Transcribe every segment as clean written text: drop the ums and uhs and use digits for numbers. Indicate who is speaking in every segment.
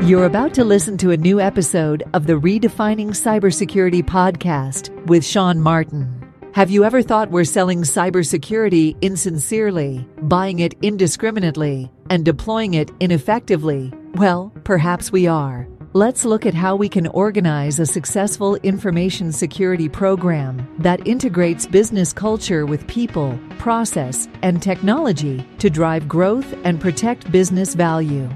Speaker 1: You're about to listen to a new episode of the Redefining CyberSecurity Podcast with Sean Martin. Have you ever thought we're selling cybersecurity insincerely, buying it indiscriminately, and deploying it ineffectively? Well, perhaps we are. Let's look at how we can organize a successful information security program that integrates business culture with people, process, and technology to drive growth and protect business value.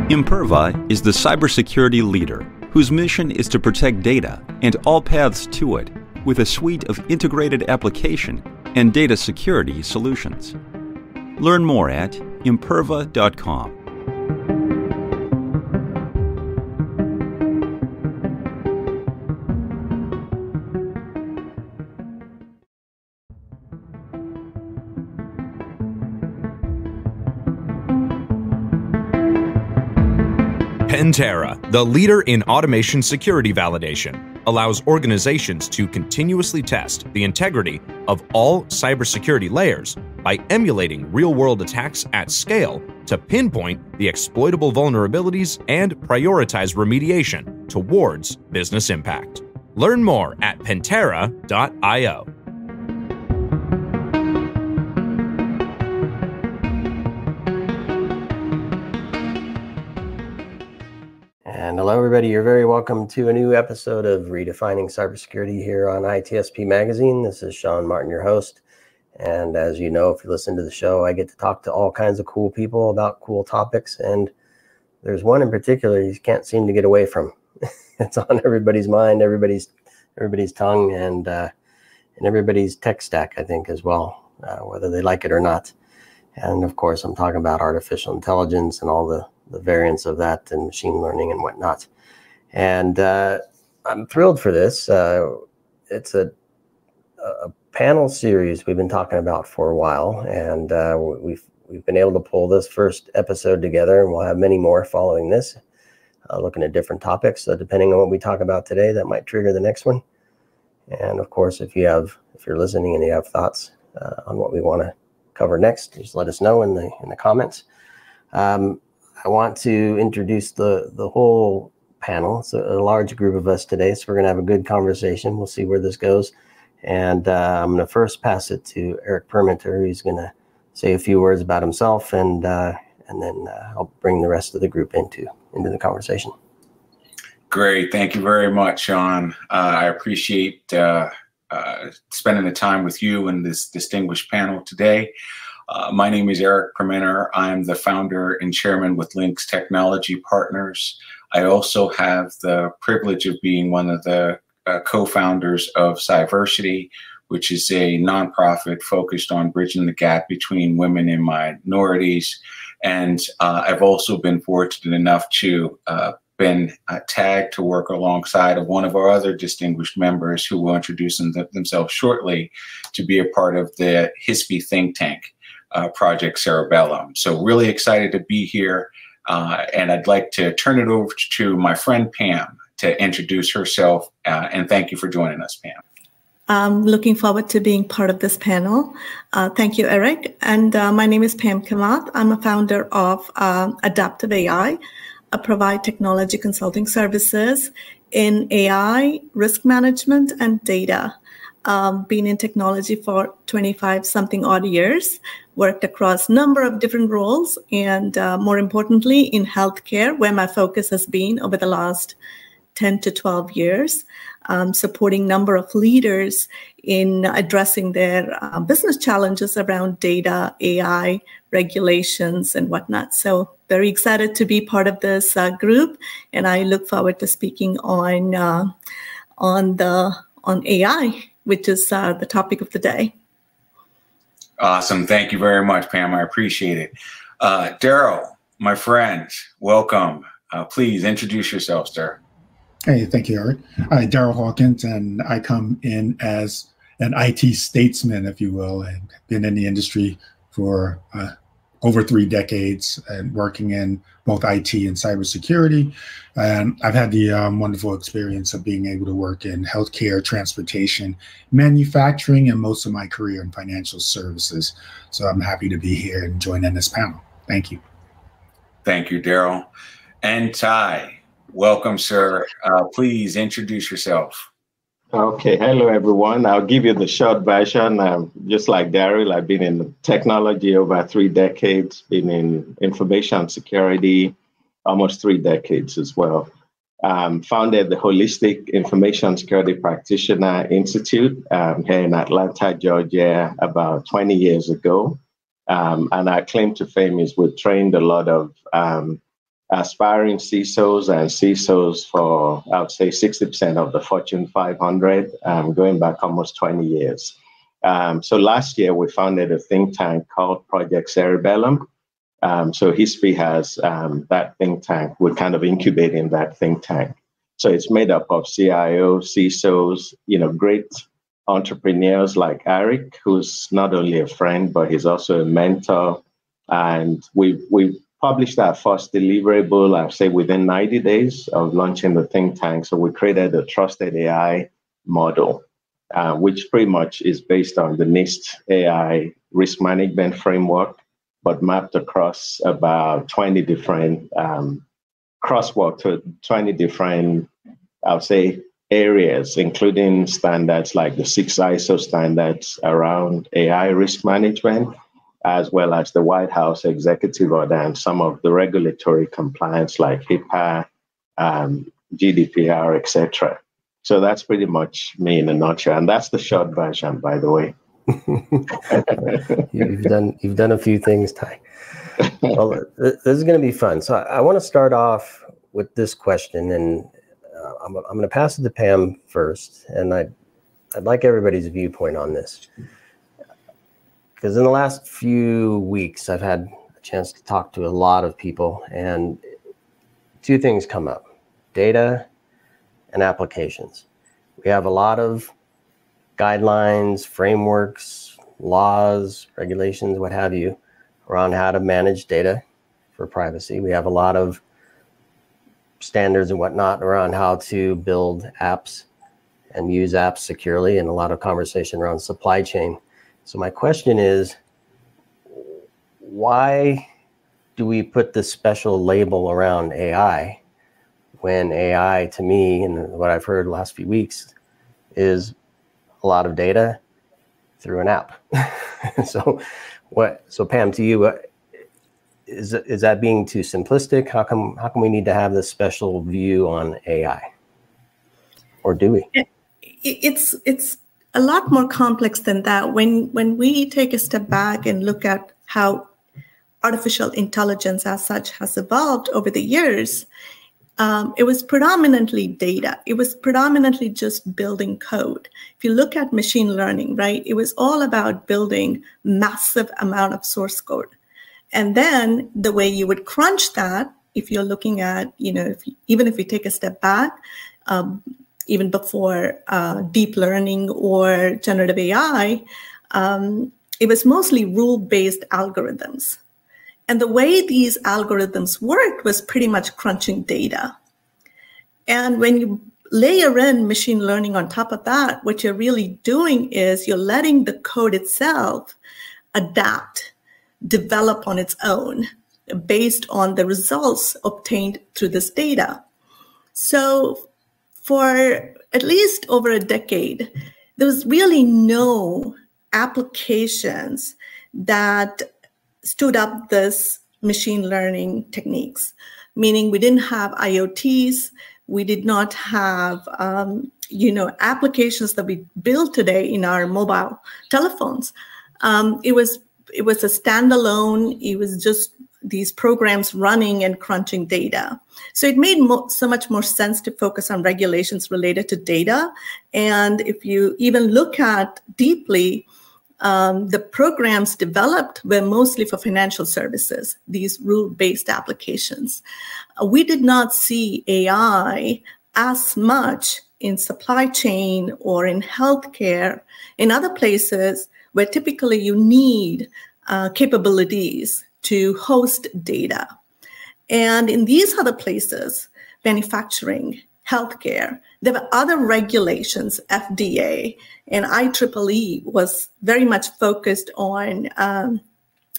Speaker 2: Imperva is the cybersecurity leader whose mission is to protect data and all paths to it with a suite of integrated application and data security solutions. Learn more at imperva.com.
Speaker 3: Pentera, the leader in automation security validation, allows organizations to continuously test the integrity of all cybersecurity layers by emulating real-world attacks at scale to pinpoint the exploitable vulnerabilities and prioritize remediation towards business impact. Learn more at Pentera.io.
Speaker 4: And hello, everybody. You're very welcome to a new episode of Redefining Cybersecurity here on ITSP Magazine. This is Sean Martin, your host. And as you know, if you listen to the show, I get to talk to all kinds of cool people about cool topics. And there's one in particular you can't seem to get away from. It's on everybody's mind, everybody's tongue, and everybody's tech stack, I think, as well, whether they like it or not. And of course, I'm talking about artificial intelligence and all the variants of that and machine learning and whatnot. And I'm thrilled for this. It's a panel series we've been talking about for a while, and we've been able to pull this first episode together, and we'll have many more following this, looking at different topics. So depending on what we talk about today, that might trigger the next one. And of course, if you're listening and you have thoughts on what we want to cover next, just let us know in the comments. I want to introduce the whole panel. It's a large group of us today, so we're going to have a good conversation. We'll see where this goes. And I'm going to first pass it to Aric Perminter, who's going to say a few words about himself, and then I'll bring the rest of the group into the conversation.
Speaker 5: Great. Thank you very much, Sean. I appreciate spending the time with you and this distinguished panel today. My name is Aric Perminter. I'm the founder and chairman with Lynx Technology Partners. I also have the privilege of being one of the co-founders of Cyversity, which is a nonprofit focused on bridging the gap between women and minorities. And I've also been fortunate enough to been tagged to work alongside of one of our other distinguished members who will introduce themselves shortly to be a part of the HISPI think tank. Project Cerebellum. So really excited to be here. And I'd like to turn it over to my friend Pam to introduce herself. And thank you for joining us, Pam.
Speaker 6: I'm looking forward to being part of this panel. Thank you, Aric. And my name is Pam Kamath. I'm a founder of Adaptive.AI. I provide technology consulting services in AI, risk management, and data. Been in technology for 25-something odd years, worked across a number of different roles, and more importantly, in healthcare, where my focus has been over the last 10 to 12 years, supporting a number of leaders in addressing their business challenges around data, AI, regulations, and whatnot. So very excited to be part of this group, and I look forward to speaking on AI, which is the topic of the day.
Speaker 5: Awesome. Thank you very much, Pam. I appreciate it. Darrell, my friend, welcome. Please introduce yourself, sir.
Speaker 7: Hey, thank you, Aric. I'm Darrell Hawkins, and I come in as an IT statesman, if you will, and been in the industry for over 3 decades and working in both IT and cybersecurity. And I've had the wonderful experience of being able to work in healthcare, transportation, manufacturing, and most of my career in financial services. So I'm happy to be here and join in this panel. Thank you.
Speaker 5: Thank you, Darrell. And Taiye, welcome, sir. Please introduce yourself.
Speaker 8: Okay, hello everyone. I'll give you the short version. Just like Darrell, I've been in technology over 3 decades, been in information security almost 3 decades as well. Founded the Holistic Information Security Practitioner Institute here in Atlanta, Georgia, about 20 years ago. And our claim to fame is we've trained a lot of aspiring CISOs and CISOs for, I would say, 60% of the Fortune 500, going back almost 20 years. So last year, we founded a think tank called Project Cerebellum. So HISPI has that think tank. We're kind of incubating that think tank. So it's made up of CIOs, CISOs, great entrepreneurs like Aric, who's not only a friend, but he's also a mentor. And we've published our first deliverable, I'd say, within 90 days of launching the think tank. So we created a trusted AI model, which pretty much is based on the NIST AI risk management framework, but mapped across about 20 different crosswalk to 20 different, I would say, areas, including standards like the 6 ISO standards around AI risk management, as well as the White House executive order and some of the regulatory compliance like HIPAA, GDPR, etc. So that's pretty much me in a nutshell, and that's the short version, by the way.
Speaker 4: You've done a few things, Taiye. Well, this is going to be fun. So I want to start off with this question, and I'm going to pass it to Pam first, and I'd like everybody's viewpoint on this. Because in the last few weeks, I've had a chance to talk to a lot of people, and 2 things come up: data and applications. We have a lot of guidelines, frameworks, laws, regulations, what have you, around how to manage data for privacy. We have a lot of standards and whatnot around how to build apps and use apps securely, and a lot of conversation around supply chain. So my question is, why do we put this special label around AI when AI, to me, and what I've heard the last few weeks, is a lot of data through an app? So Pam, to you, is that being too simplistic? How come we need to have this special view on AI? Or do we?
Speaker 6: It's a lot more complex than that. When we take a step back and look at how artificial intelligence as such has evolved over the years, it was predominantly data. It was predominantly just building code. If you look at machine learning, right, it was all about building massive amount of source code. And then the way you would crunch that, if you're looking at, even if you take a step back, even before deep learning or generative AI, it was mostly rule-based algorithms. And the way these algorithms worked was pretty much crunching data. And when you layer in machine learning on top of that, what you're really doing is you're letting the code itself adapt, develop on its own based on the results obtained through this data. So for at least over a decade, there was really no applications that stood up this machine learning techniques, meaning we didn't have IoTs, we did not have applications that we build today in our mobile telephones. It was a standalone. It was just these programs running and crunching data. So it made so much more sense to focus on regulations related to data. And if you even look at deeply, the programs developed were mostly for financial services, these rule-based applications. We did not see AI as much in supply chain or in healthcare, in other places where typically you need capabilities to host data. And in these other places, manufacturing, healthcare, there were other regulations, FDA, and IEEE was very much focused on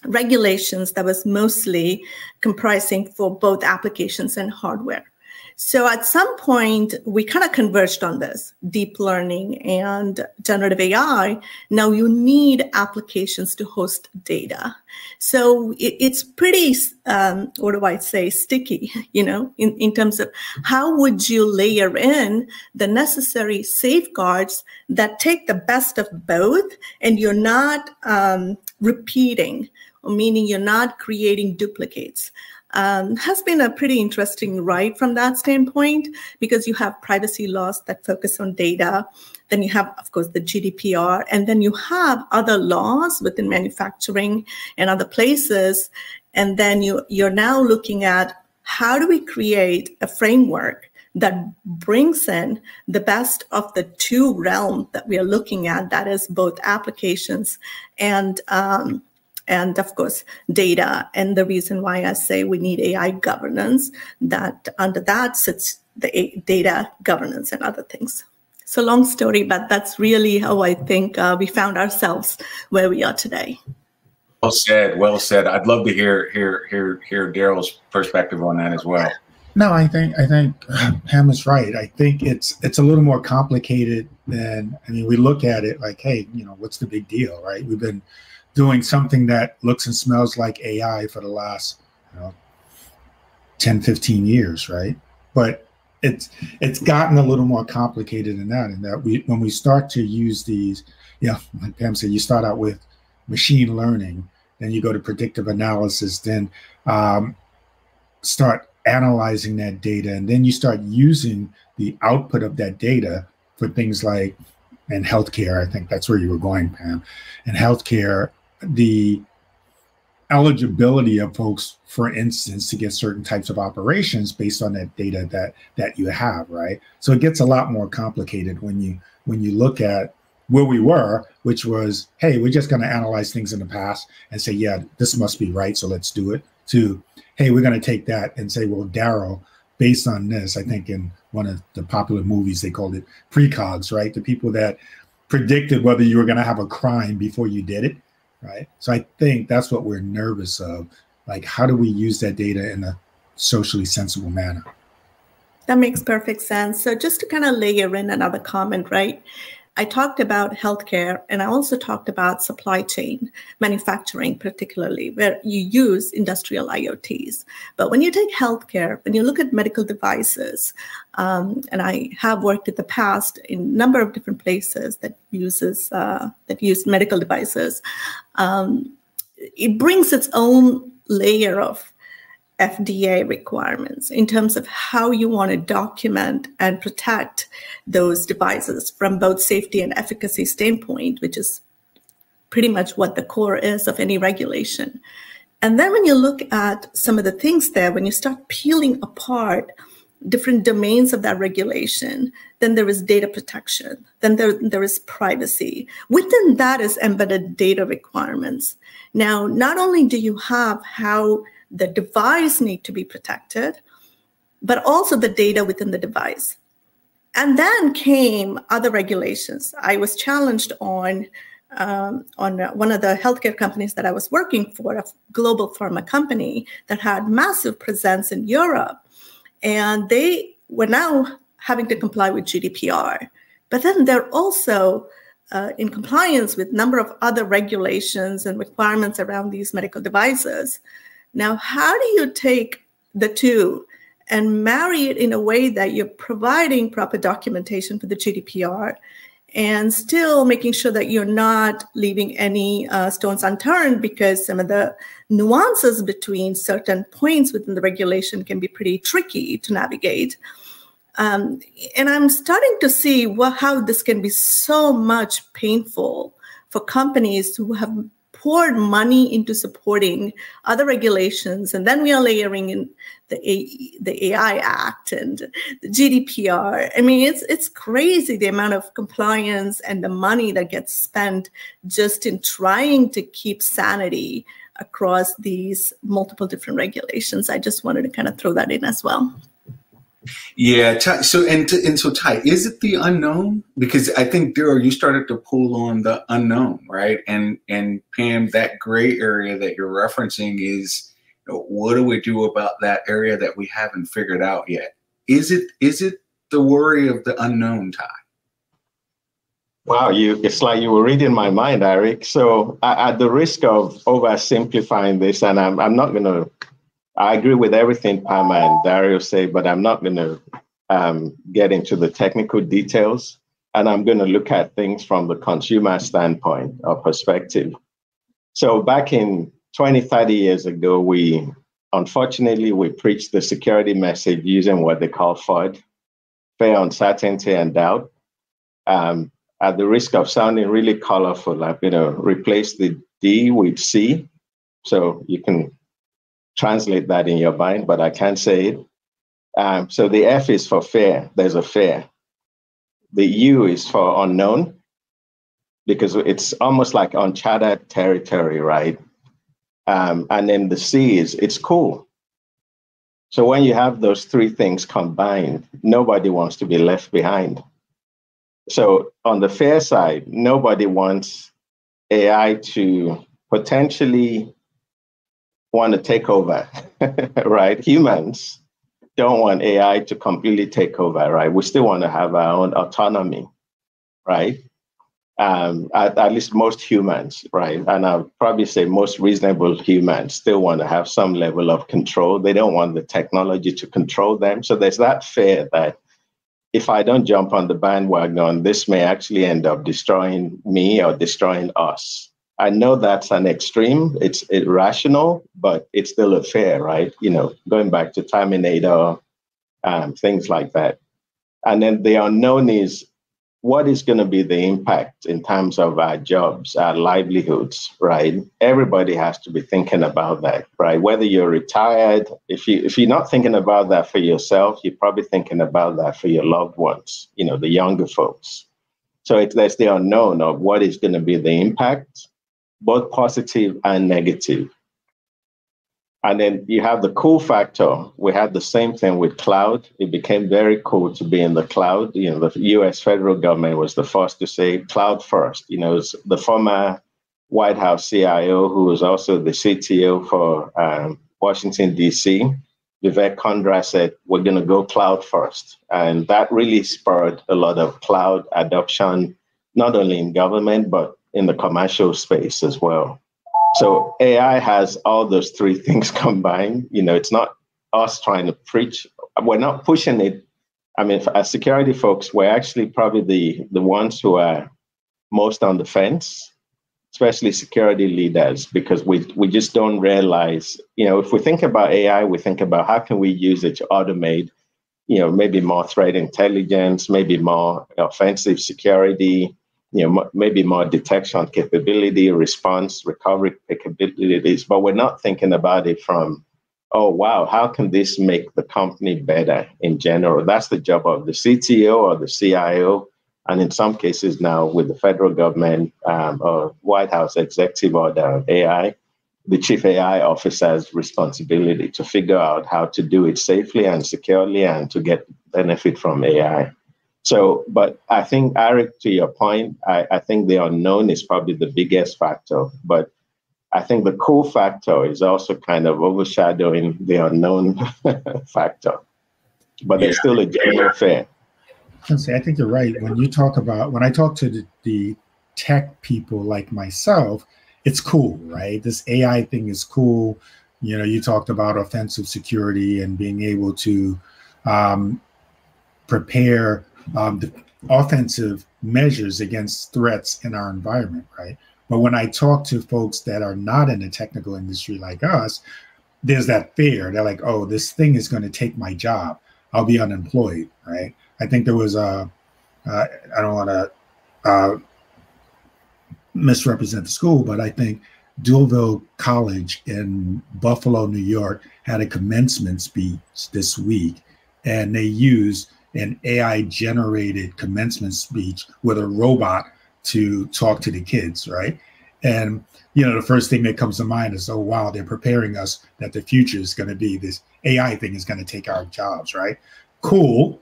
Speaker 6: regulations that was mostly comprising for both applications and hardware. So at some point, we kind of converged on this, deep learning and generative AI. Now you need applications to host data. So it's pretty, what do I say, sticky, in terms of how would you layer in the necessary safeguards that take the best of both, and you're not repeating, meaning you're not creating duplicates. Has been a pretty interesting ride from that standpoint, because you have privacy laws that focus on data. Then you have, of course, the GDPR, and then you have other laws within manufacturing and other places. And then you're now looking at how do we create a framework that brings in the best of the two realms that we are looking at, that is both applications and of course, data. And the reason why I say we need AI governance, that under that sits the data governance and other things. So long story, but that's really how I think we found ourselves where we are today.
Speaker 5: Well said. Well said. I'd love to hear Darrell's perspective on that as well.
Speaker 7: No, I think Pam is right. I think it's a little more complicated than, we look at it like, hey, what's the big deal, right? We've been doing something that looks and smells like AI for the last 10, 15 years, right? But it's gotten a little more complicated than that, in that when we start to use these, like Pam said, you start out with machine learning, then you go to predictive analysis, then start analyzing that data, and then you start using the output of that data for things like, in healthcare, I think that's where you were going, Pam. In healthcare, the eligibility of folks, for instance, to get certain types of operations based on that data that you have, right? So it gets a lot more complicated when you look at where we were, which was, hey, we're just going to analyze things in the past and say, yeah, this must be right, so let's do it, to, hey, we're going to take that and say, well, Darrell, based on this, I think in one of the popular movies, they called it precogs, right? The people that predicted whether you were going to have a crime before you did it, right? So I think that's what we're nervous of. Like, how do we use that data in a socially sensible manner?
Speaker 6: That makes perfect sense. So just to kind of layer in another comment, right? I talked about healthcare, and I also talked about supply chain, manufacturing particularly, where you use industrial IoTs. But when you take healthcare, when you look at medical devices, and I have worked in the past in a number of different places that use medical devices, it brings its own layer of FDA requirements in terms of how you want to document and protect those devices from both safety and efficacy standpoint, which is pretty much what the core is of any regulation. And then when you look at some of the things there, when you start peeling apart different domains of that regulation, then there is data protection, then there is privacy. Within that is embedded data requirements. Now, not only do you have how the device need to be protected, but also the data within the device. And then came other regulations. I was challenged on one of the healthcare companies that I was working for, a global pharma company that had massive presence in Europe. And they were now having to comply with GDPR. But then they're also in compliance with a number of other regulations and requirements around these medical devices. Now, how do you take the two and marry it in a way that you're providing proper documentation for the GDPR and still making sure that you're not leaving any stones unturned, because some of the nuances between certain points within the regulation can be pretty tricky to navigate. And I'm starting to see how this can be so much painful for companies who have poured money into supporting other regulations, and then we are layering in the AI Act and the GDPR. I mean, it's crazy the amount of compliance and the money that gets spent just in trying to keep sanity across these multiple different regulations. I just wanted to kind of throw that in as well.
Speaker 5: Yeah. So Taiye, is it the unknown? Because I think, Darrell, you started to pull on the unknown, right? And Pam, that gray area that you're referencing is, what do we do about that area that we haven't figured out yet? Is it the worry of the unknown, Taiye?
Speaker 8: Wow, it's like you were reading my mind, Aric. So at the risk of oversimplifying this, and I'm not going to, I agree with everything Pam and Darrell say, but I'm not going to get into the technical details. And I'm going to look at things from the consumer standpoint or perspective. So back in 20, 30 years ago, unfortunately, we preached the security message using what they call FUD, fear, uncertainty, and doubt. At the risk of sounding really colorful, I'm going to replace the D with C. So you can translate that in your mind, but I can't say it. So the F is for fear. There's a fear. The U is for unknown, because it's almost like uncharted territory, right? And then the C is, it's cool. So when you have those three things combined, nobody wants to be left behind. So on the fear side, nobody wants AI to potentially want to take over, right? Humans don't want AI to completely take over, right? We still want to have our own autonomy, right? At least most humans, right? And I'll probably say most reasonable humans still want to have some level of control. They don't want the technology to control them. So there's that fear that if I don't jump on the bandwagon, this may actually end up destroying me or destroying us. I know that's an extreme, it's irrational, but it's still a fear, right? Going back to Terminator, things like that. And then the unknown is, what is going to be the impact in terms of our jobs, our livelihoods, right? Everybody has to be thinking about that, right? Whether you're retired, if you're not thinking about that for yourself, you're probably thinking about that for your loved ones, the younger folks. So there's the unknown of what is going to be the impact, both positive and negative. And then you have the cool factor. We had the same thing with cloud. It became very cool to be in the cloud. The US federal government was the first to say cloud first. It was the former White House CIO, who was also the CTO for Washington, D.C., Vivek Kundra, said, we're going to go cloud first. And that really spurred a lot of cloud adoption, not only in government, but in the commercial space as well. So AI has all those three things combined. It's not us trying to preach. We're not pushing it. I mean, as security folks, we're actually probably the ones who are most on the fence, especially security leaders, because we just don't realize, if we think about AI, we think about how can we use it to automate, maybe more threat intelligence, maybe more offensive security, maybe more detection capability, response, recovery capabilities, but we're not thinking about it from, oh, wow, how can this make the company better in general? That's the job of the CTO or the CIO. And in some cases now with the federal government or White House executive order on AI, the chief AI officer's responsibility to figure out how to do it safely and securely and to get benefit from AI. So, but I think, Aric, to your point, I think the unknown is probably the biggest factor. But I think the cool factor is also kind of overshadowing the unknown factor. But there's still a general fear.
Speaker 7: I think you're right. When I talk to the tech people like myself, it's cool, right? This AI thing is cool. You talked about offensive security and being able to prepare the offensive measures against threats in our environment, right? But when I talk to folks that are not in the technical industry like us, there's that fear. They're like, oh, this thing is going to take my job. I'll be unemployed, right? I think there was I don't want to misrepresent the school, but I think Dulville College in Buffalo, New York had a commencement speech this week, and they used an AI-generated commencement speech with a robot to talk to the kids, right? And, you know, the first thing that comes to mind is, oh, wow, they're preparing us that the future is going to be this AI thing is going to take our jobs, right? Cool,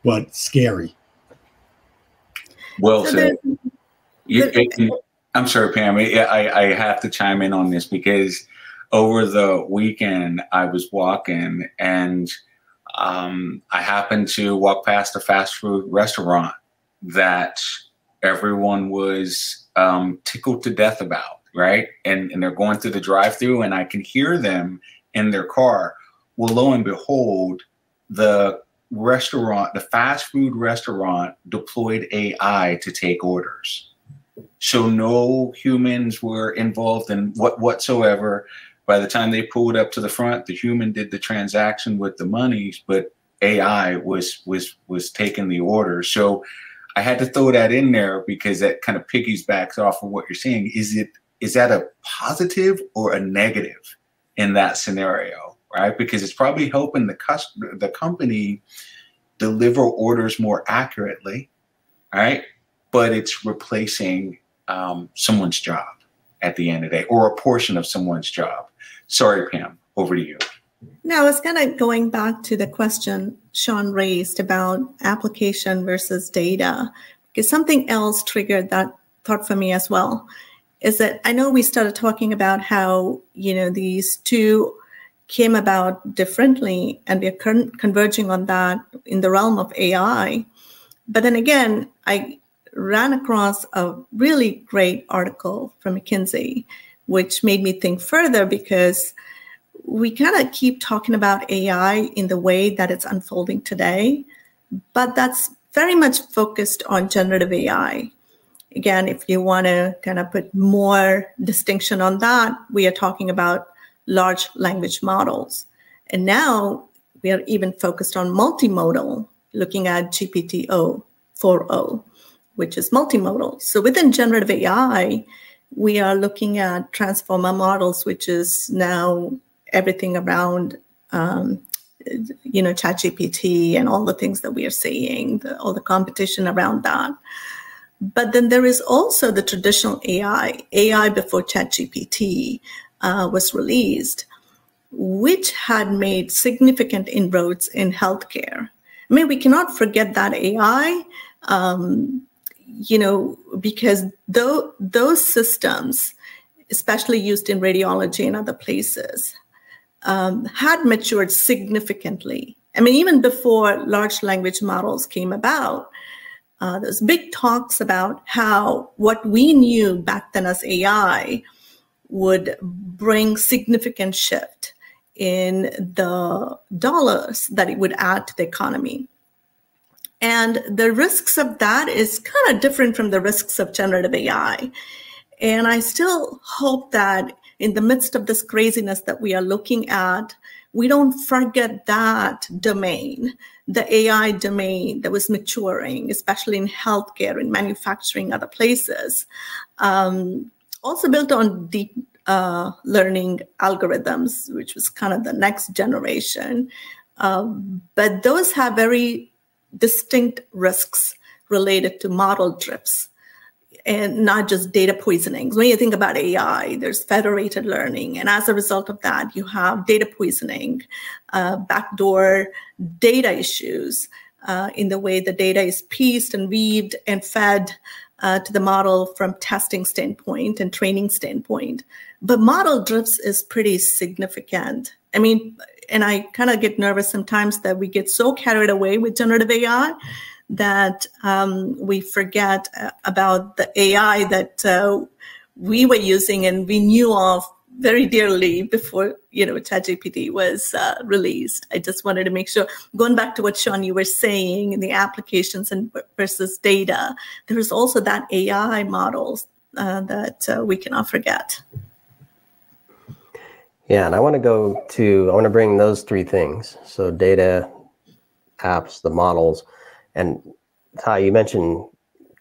Speaker 7: but scary.
Speaker 5: Well said. I'm sorry, Pam. I have to chime in on this because over the weekend I was walking and I happened to walk past a fast food restaurant that everyone was tickled to death about, right? And they're going through the drive-through and I can hear them in their car. Well, lo and behold, the restaurant, the fast food restaurant, deployed AI to take orders. So no humans were involved in whatsoever. By the time they pulled up to the front, the human did the transaction with the monies, but AI was taking the order. So I had to throw that in there because that kind of piggybacks off of what you're saying. Is that a positive or a negative in that scenario, right? Because it's probably helping the company deliver orders more accurately, right? But it's replacing someone's job at the end of the day, or a portion of someone's job. Sorry, Pam, over to you.
Speaker 6: No, I was kind of going back to the question Sean raised about application versus data, because something else triggered that thought for me as well, is that I know we started talking about how, you know, these two came about differently and we are converging on that in the realm of AI. But then again, I ran across a really great article from McKinsey, which made me think further because we kind of keep talking about AI in the way that it's unfolding today, but that's very much focused on generative AI. Again, if you want to kind of put more distinction on that, we are talking about large language models. And now we are even focused on multimodal, looking at GPT-4o, which is multimodal. So within generative AI, we are looking at transformer models, which is now everything around, ChatGPT and all the things that we are seeing, all the competition around that. But then there is also the traditional AI before ChatGPT was released, which had made significant inroads in healthcare. I mean, we cannot forget that AI, because those systems, especially used in radiology and other places, had matured significantly. I mean, even before large language models came about, there's big talks about how what we knew back then as AI would bring significant shift in the dollars that it would add to the economy. And the risks of that is kind of different from the risks of generative AI. And I still hope that in the midst of this craziness that we are looking at, we don't forget that domain, the AI domain that was maturing, especially in healthcare and manufacturing, other places. Also built on deep learning algorithms, which was kind of the next generation. But those have very distinct risks related to model drifts and not just data poisonings. When you think about AI, there's federated learning. And as a result of that, you have data poisoning, backdoor data issues in the way the data is pieced and weaved and fed to the model from testing standpoint and training standpoint. But model drifts is pretty significant. I mean, and I kind of get nervous sometimes that we get so carried away with generative AI that we forget about the AI that we were using and we knew of very dearly before, ChatGPT was released. I just wanted to make sure, going back to what Sean, you were saying in the applications and versus data, there is also that AI models that we cannot forget.
Speaker 4: Yeah, and I want to bring those three things. So data, apps, the models, and Taiye, you mentioned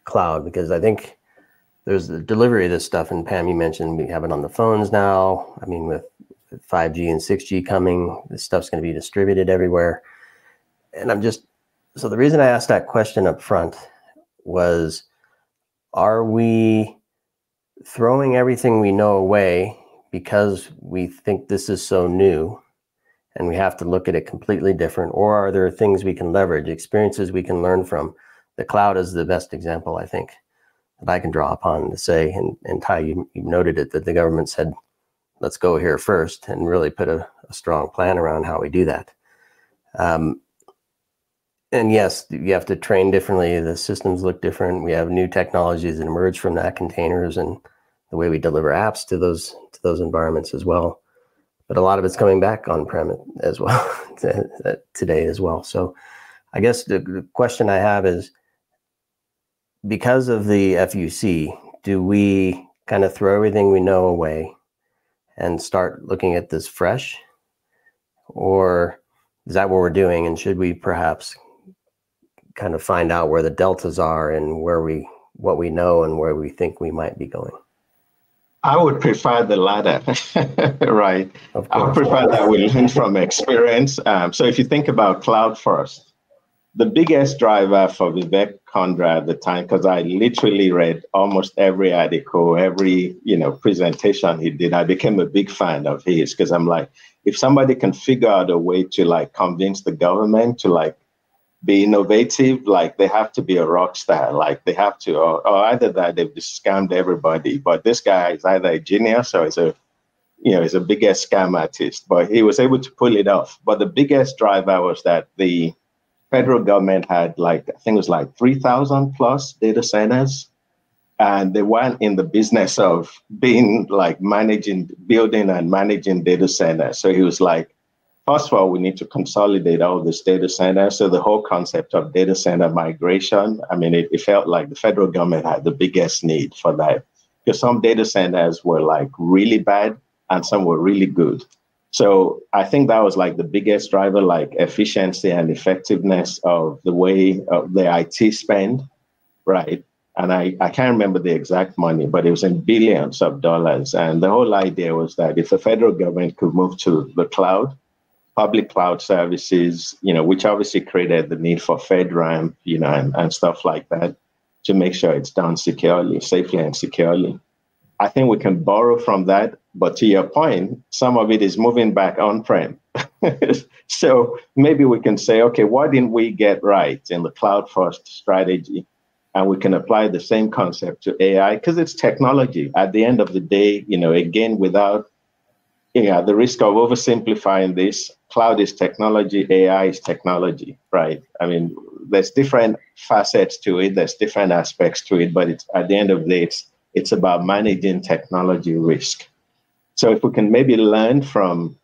Speaker 4: cloud, because I think there's the delivery of this stuff, and Pam, you mentioned we have it on the phones now. I mean, with 5G and 6G coming, this stuff's going to be distributed everywhere. And so the reason I asked that question up front was, are we throwing everything we know away because we think this is so new and we have to look at it completely different? Or are there things we can leverage, experiences we can learn from? The cloud is the best example, I think, that I can draw upon to say, and Taiye, you noted it, that the government said, let's go here first, and really put a strong plan around how we do that. And yes, you have to train differently. The systems look different. We have new technologies that emerge from that, containers and the way we deliver apps to those environments as well. But a lot of it's coming back on-prem as well today as well. So I guess the question I have is, because of the FUC, do we kind of throw everything we know away and start looking at this fresh? Or is that what we're doing? And should we perhaps kind of find out where the deltas are and what we know and where we think we might be going?
Speaker 8: I would prefer the latter, right? I would prefer that we learn from experience. So if you think about cloud first, the biggest driver for Vivek Kundra at the time, because I literally read almost every article, every presentation he did, I became a big fan of his, because I'm like, if somebody can figure out a way to like convince the government to like be innovative, like they have to be a rock star, like they have to, or either that they've just scammed everybody. But this guy is either a genius or he's a biggest scam artist, but he was able to pull it off. But the biggest driver was that the federal government had I think it was 3,000 plus data centers, and they weren't in the business of being building and managing data centers. So he was like, first of all, we need to consolidate all this data centers. So the whole concept of data center migration, I mean, it felt like the federal government had the biggest need for that, because some data centers were really bad and some were really good. So I think that was the biggest driver, efficiency and effectiveness of the way of the IT spend, right? And I can't remember the exact money, but it was in billions of dollars. And the whole idea was that if the federal government could move to the cloud, public cloud services, which obviously created the need for FedRAMP, and stuff like that, to make sure it's done securely, safely and securely. I think we can borrow from that. But to your point, some of it is moving back on-prem. So maybe we can say, okay, what didn't we get right in the cloud-first strategy? And we can apply the same concept to AI, because it's technology. At the end of the day, again, without the risk of oversimplifying this, cloud is technology, AI is technology, right? I mean, there's different facets to it, there's different aspects to it, but it's at the end of the day, it's about managing technology risk. So if we can maybe learn from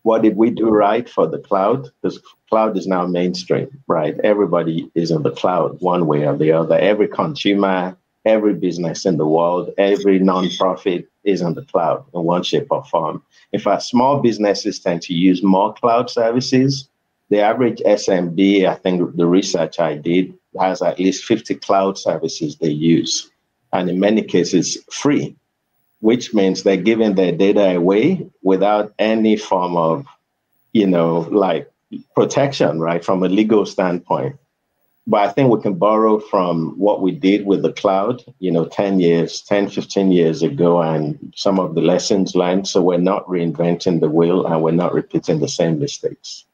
Speaker 8: what did we do right for the cloud, because cloud is now mainstream, right? Everybody is in the cloud one way or the other. Every consumer, every business in the world, every nonprofit is on the cloud in one shape or form. In fact, small businesses tend to use more cloud services. The average SMB, I think the research I did, has at least 50 cloud services they use. And in many cases, free, which means they're giving their data away without any form of, protection, right, from a legal standpoint. But I think we can borrow from what we did with the cloud, 10, 15 years ago, and some of the lessons learned. So we're not reinventing the wheel and we're not repeating the same mistakes.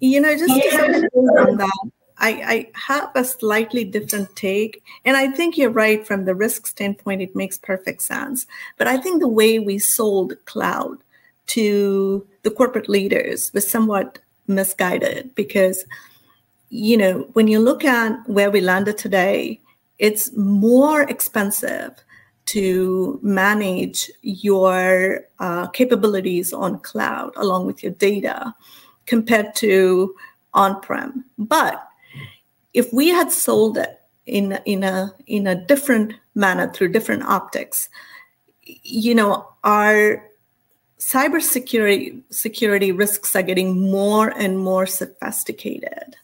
Speaker 6: Just to on that, I have a slightly different take. And I think you're right, from the risk standpoint, it makes perfect sense. But I think the way we sold cloud to the corporate leaders was somewhat misguided, because when you look at where we landed today, it's more expensive to manage your capabilities on cloud along with your data compared to on-prem. But if we had sold it in a different manner through different optics, our cybersecurity risks are getting more and more sophisticated.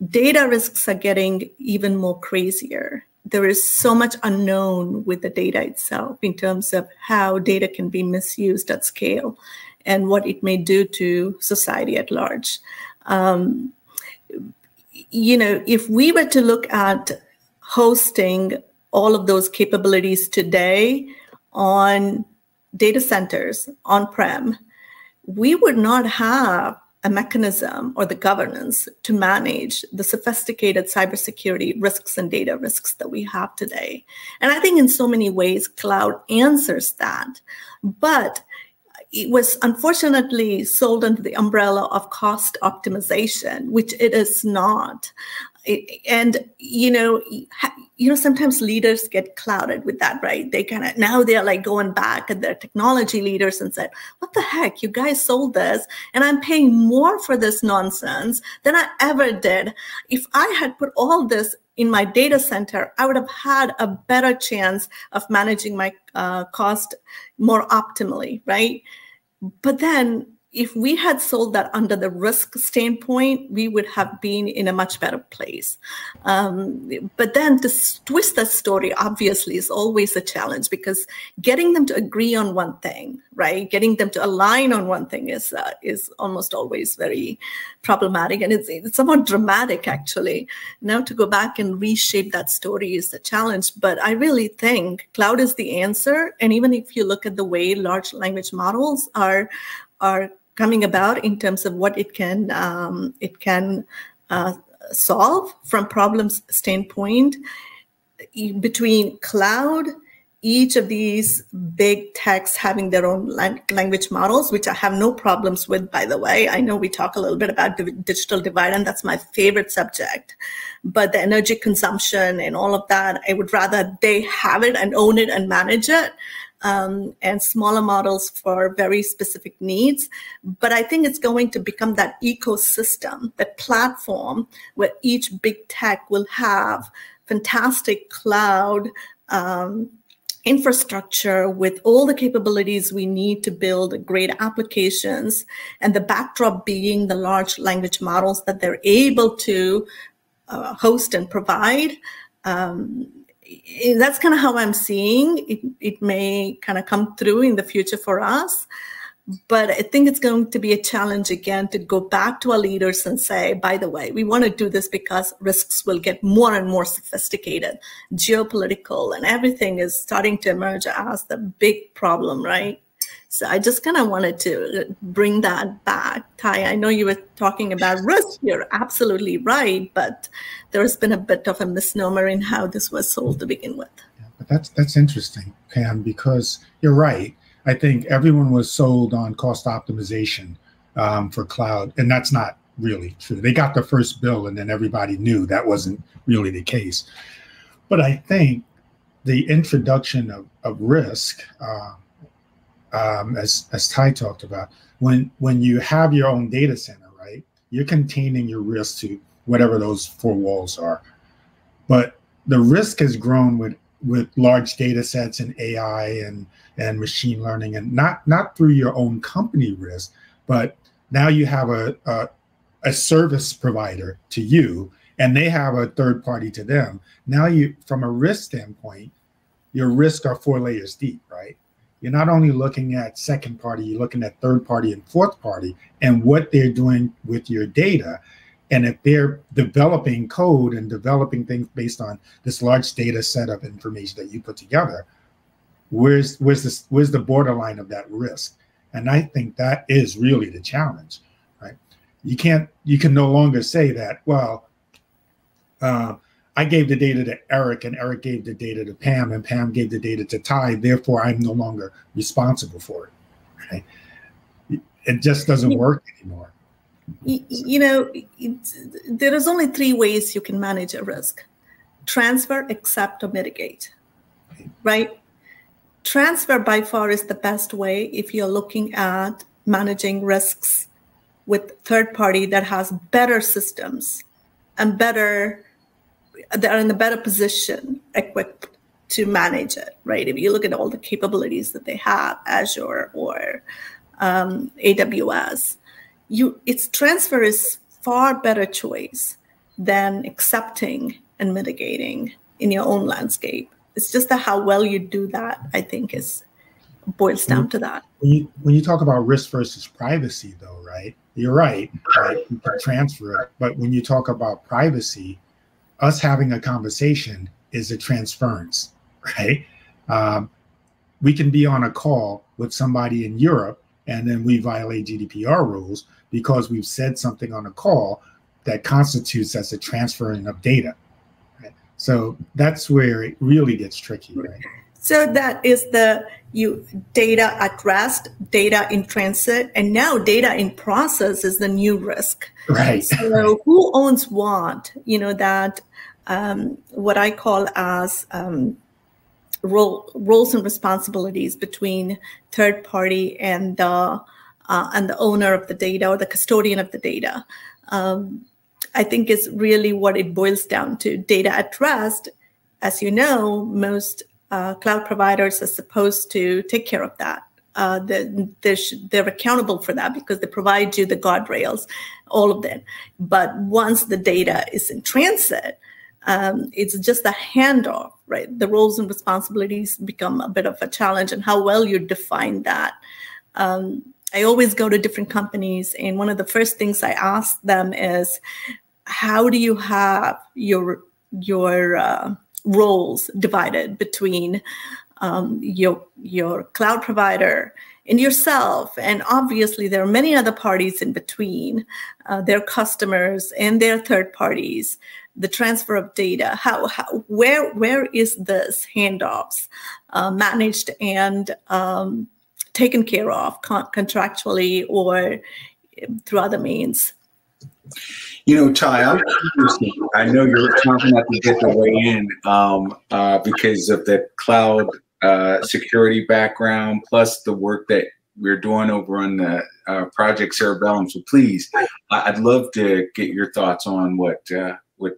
Speaker 6: Data risks are getting even more crazier. There is so much unknown with the data itself in terms of how data can be misused at scale and what it may do to society at large. If we were to look at hosting all of those capabilities today on data centers on-prem, we would not have a mechanism or the governance to manage the sophisticated cybersecurity risks and data risks that we have today. And I think in so many ways, cloud answers that. But it was unfortunately sold under the umbrella of cost optimization, which it is not. Sometimes leaders get clouded with that, right? Now they're like going back at their technology leaders and said, what the heck, you guys sold this and I'm paying more for this nonsense than I ever did. If I had put all this in my data center, I would have had a better chance of managing my cost more optimally, right? But then if we had sold that under the risk standpoint, we would have been in a much better place. But then to twist that story, obviously, is always a challenge, because getting them to agree on one thing, right? Getting them to align on one thing is almost always very problematic. And it's somewhat dramatic, actually. Now to go back and reshape that story is a challenge. But I really think cloud is the answer. And even if you look at the way large language models are coming about in terms of what it can solve from problems standpoint, between cloud, each of these big techs having their own language models, which I have no problems with, by the way. I know we talk a little bit about the digital divide, and that's my favorite subject. But the energy consumption and all of that, I would rather they have it and own it and manage it. And smaller models for very specific needs. But I think it's going to become that ecosystem, that platform where each big tech will have fantastic cloud infrastructure with all the capabilities we need to build great applications, and the backdrop being the large language models that they're able to host and provide. That's kind of how I'm seeing it. It may kind of come through in the future for us, but I think it's going to be a challenge again to go back to our leaders and say, by the way, we want to do this because risks will get more and more sophisticated, geopolitical, and everything is starting to emerge as the big problem, right? So I just kind of wanted to bring that back. Taiye, I know you were talking about risk. You're absolutely right, but there's been a bit of a misnomer in how this was sold to begin with.
Speaker 7: Yeah, but that's interesting, Pam, because you're right. I think everyone was sold on cost optimization for cloud, and that's not really true. They got the first bill, and then everybody knew that wasn't really the case. But I think the introduction of risk, as Taiye talked about, when you have your own data center, right, you're containing your risk to whatever those four walls are. But the risk has grown with large data sets and AI and machine learning, and not through your own company risk, but now you have a service provider to you, and they have a third party to them. Now you, from a risk standpoint, your risks are 4 layers deep, right? You're not only looking at second party, you're looking at third party and fourth party and what they're doing with your data. And if they're developing code and developing things based on this large data set of information that you put together, where's the borderline of that risk? And I think that is really the challenge, right? You can no longer say that, well, I gave the data to Aric, and Aric gave the data to Pam, and Pam gave the data to Taiye, therefore I'm no longer responsible for it, right? It just doesn't work anymore.
Speaker 6: There is only 3 ways you can manage a risk: transfer, accept, or mitigate, right? Transfer by far is the best way if you're looking at managing risks with third party that has better systems and they're in a better position, equipped to manage it, right? If you look at all the capabilities that they have, Azure or AWS, its transfer is far better choice than accepting and mitigating in your own landscape. It's just that how well you do that, I think, boils down to that.
Speaker 7: When you talk about risk versus privacy, though, right? You're right? You can transfer it, but when you talk about privacy, us having a conversation is a transference, right? We can be on a call with somebody in Europe, and then we violate GDPR rules because we've said something on a call that constitutes as a transferring of data. Right? So that's where it really gets tricky, right?
Speaker 6: So that is the data at rest, data in transit, and now data in process is the new risk.
Speaker 7: Right.
Speaker 6: So who owns what? That what I call as roles and responsibilities between third party and the owner of the data or the custodian of the data. I think is really what it boils down to. Data at rest, as you know, most cloud providers are supposed to take care of that. They're accountable for that because they provide you the guardrails, all of that. But once the data is in transit, it's just a handoff, right? The roles and responsibilities become a bit of a challenge, and how well you define that. I always go to different companies, and one of the first things I ask them is, how do you have your roles divided between your cloud provider and yourself? And obviously there are many other parties in between, their customers and their third parties, the transfer of data. Where is this handoffs managed and taken care of contractually or through other means?
Speaker 5: Taiye, I know you're talking about to get the way in because of the cloud security background, plus the work that we're doing over on the Project Cerebellum. So please, I'd love to get your thoughts on what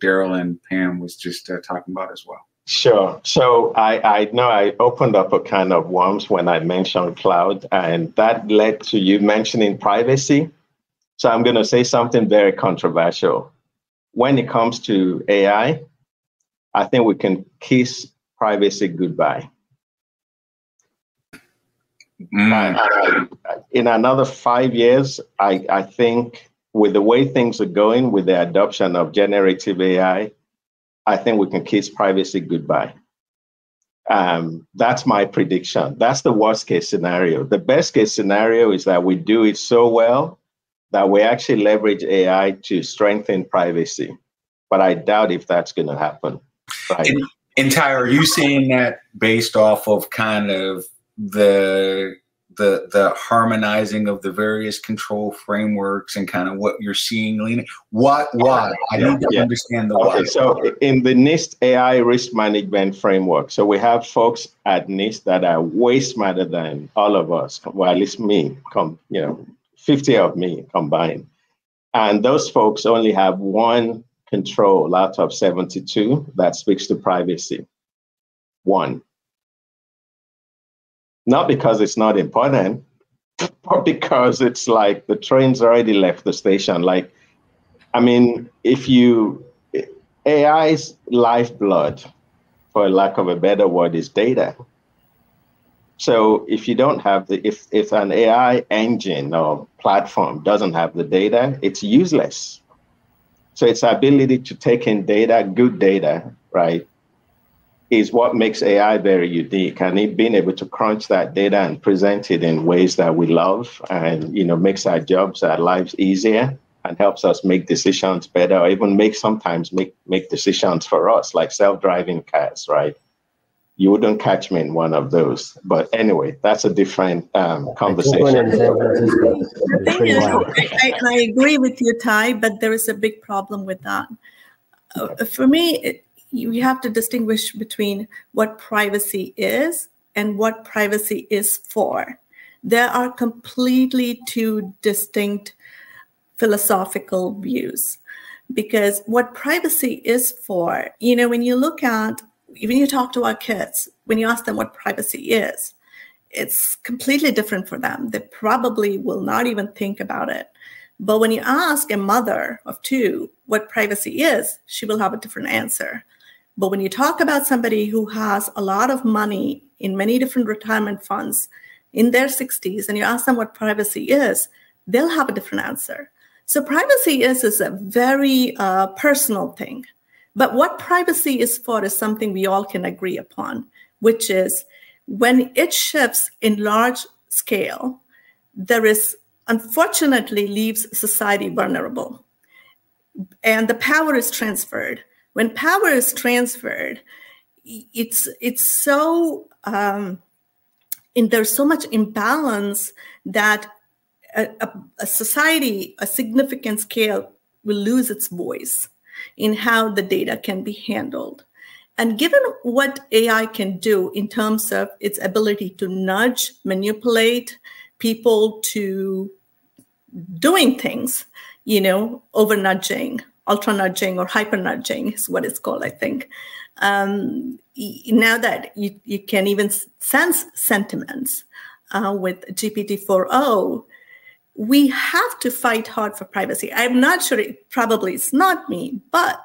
Speaker 5: Darrell and Pam was just talking about as well.
Speaker 8: Sure. So I know I opened up a can of worms when I mentioned cloud, and that led to you mentioning privacy. So I'm going to say something very controversial. When it comes to AI, I think we can kiss privacy goodbye. In another 5 years, I think with the way things are going, with the adoption of generative AI, I think we can kiss privacy goodbye. That's my prediction. That's the worst case scenario. The best case scenario is that we do it so well that we actually leverage AI to strengthen privacy. But I doubt if that's going to happen. Right?
Speaker 5: And Taiye, are you saying that based off of kind of the harmonizing of the various control frameworks and kind of what you're seeing, Lena? Why? I need to understand the why.
Speaker 8: Okay, so in the NIST AI risk management framework, so we have folks at NIST that are way smarter than all of us. Well, at least me, 50 of me combined. And those folks only have one control out of 72 that speaks to privacy. One. Not because it's not important, but because it's like the train's already left the station. AI's lifeblood, for lack of a better word, is data. So if you don't have if an AI engine or platform doesn't have the data, it's useless. So its ability to take in data, good data, right, is what makes AI very unique. And it being able to crunch that data and present it in ways that we love and, makes our jobs, our lives easier and helps us make decisions better, or even sometimes make decisions for us, like self-driving cars, right? You wouldn't catch me in one of those. But anyway, that's a different conversation.
Speaker 6: I agree with you, Taiye, but there is a big problem with that. For me, you have to distinguish between what privacy is and what privacy is for. There are completely two distinct philosophical views, because what privacy is for, when you talk to our kids, when you ask them what privacy is, it's completely different for them. They probably will not even think about it. But when you ask a mother of two what privacy is, she will have a different answer. But when you talk about somebody who has a lot of money in many different retirement funds in their 60s, and you ask them what privacy is, they'll have a different answer. So privacy is a very personal thing. But what privacy is for is something we all can agree upon, which is when it shifts in large scale, there is, unfortunately, leaves society vulnerable. And the power is transferred. When power is transferred, it's so, there's so much imbalance that a society, a significant scale, will lose its voice in how the data can be handled. And given what AI can do in terms of its ability to nudge, manipulate people to doing things, over nudging, ultra nudging, or hyper nudging is what it's called, I think. Now that you can even sense sentiments with GPT-4o, we have to fight hard for privacy. I'm not sure, probably it's not me, but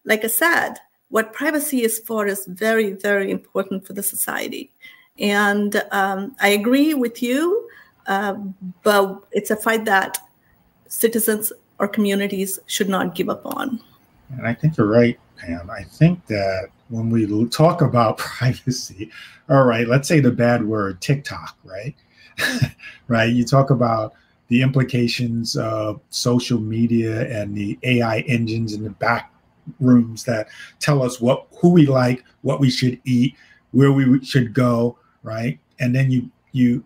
Speaker 6: like I said, what privacy is for is very, very important for the society. And I agree with you, but it's a fight that citizens or communities should not give up on.
Speaker 7: And I think you're right, Pam. I think that when we talk about privacy, all right, let's say the bad word, TikTok, right? Right? You talk about the implications of social media and the AI engines in the back rooms that tell us who we like, what we should eat, where we should go, right? And then you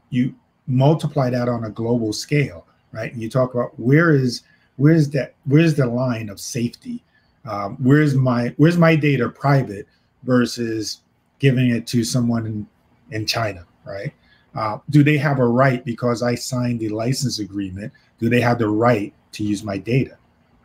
Speaker 7: multiply that on a global scale, right? And you talk about where's the line of safety? Where's my data private versus giving it to someone in China, right? Do they have a right, because I signed the license agreement, do they have the right to use my data,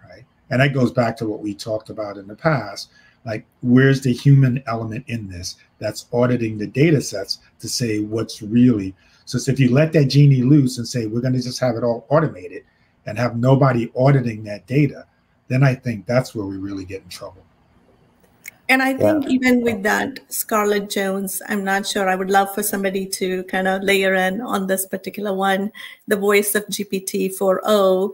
Speaker 7: right? And that goes back to what we talked about in the past, like where's the human element in this that's auditing the data sets to say what's really, so if you let that genie loose and say, we're going to just have it all automated and have nobody auditing that data, then I think that's where we really get in trouble.
Speaker 6: And I think even with that, Scarlett Jones, I'm not sure, I would love for somebody to kind of layer in on this particular one, the voice of GPT-4o,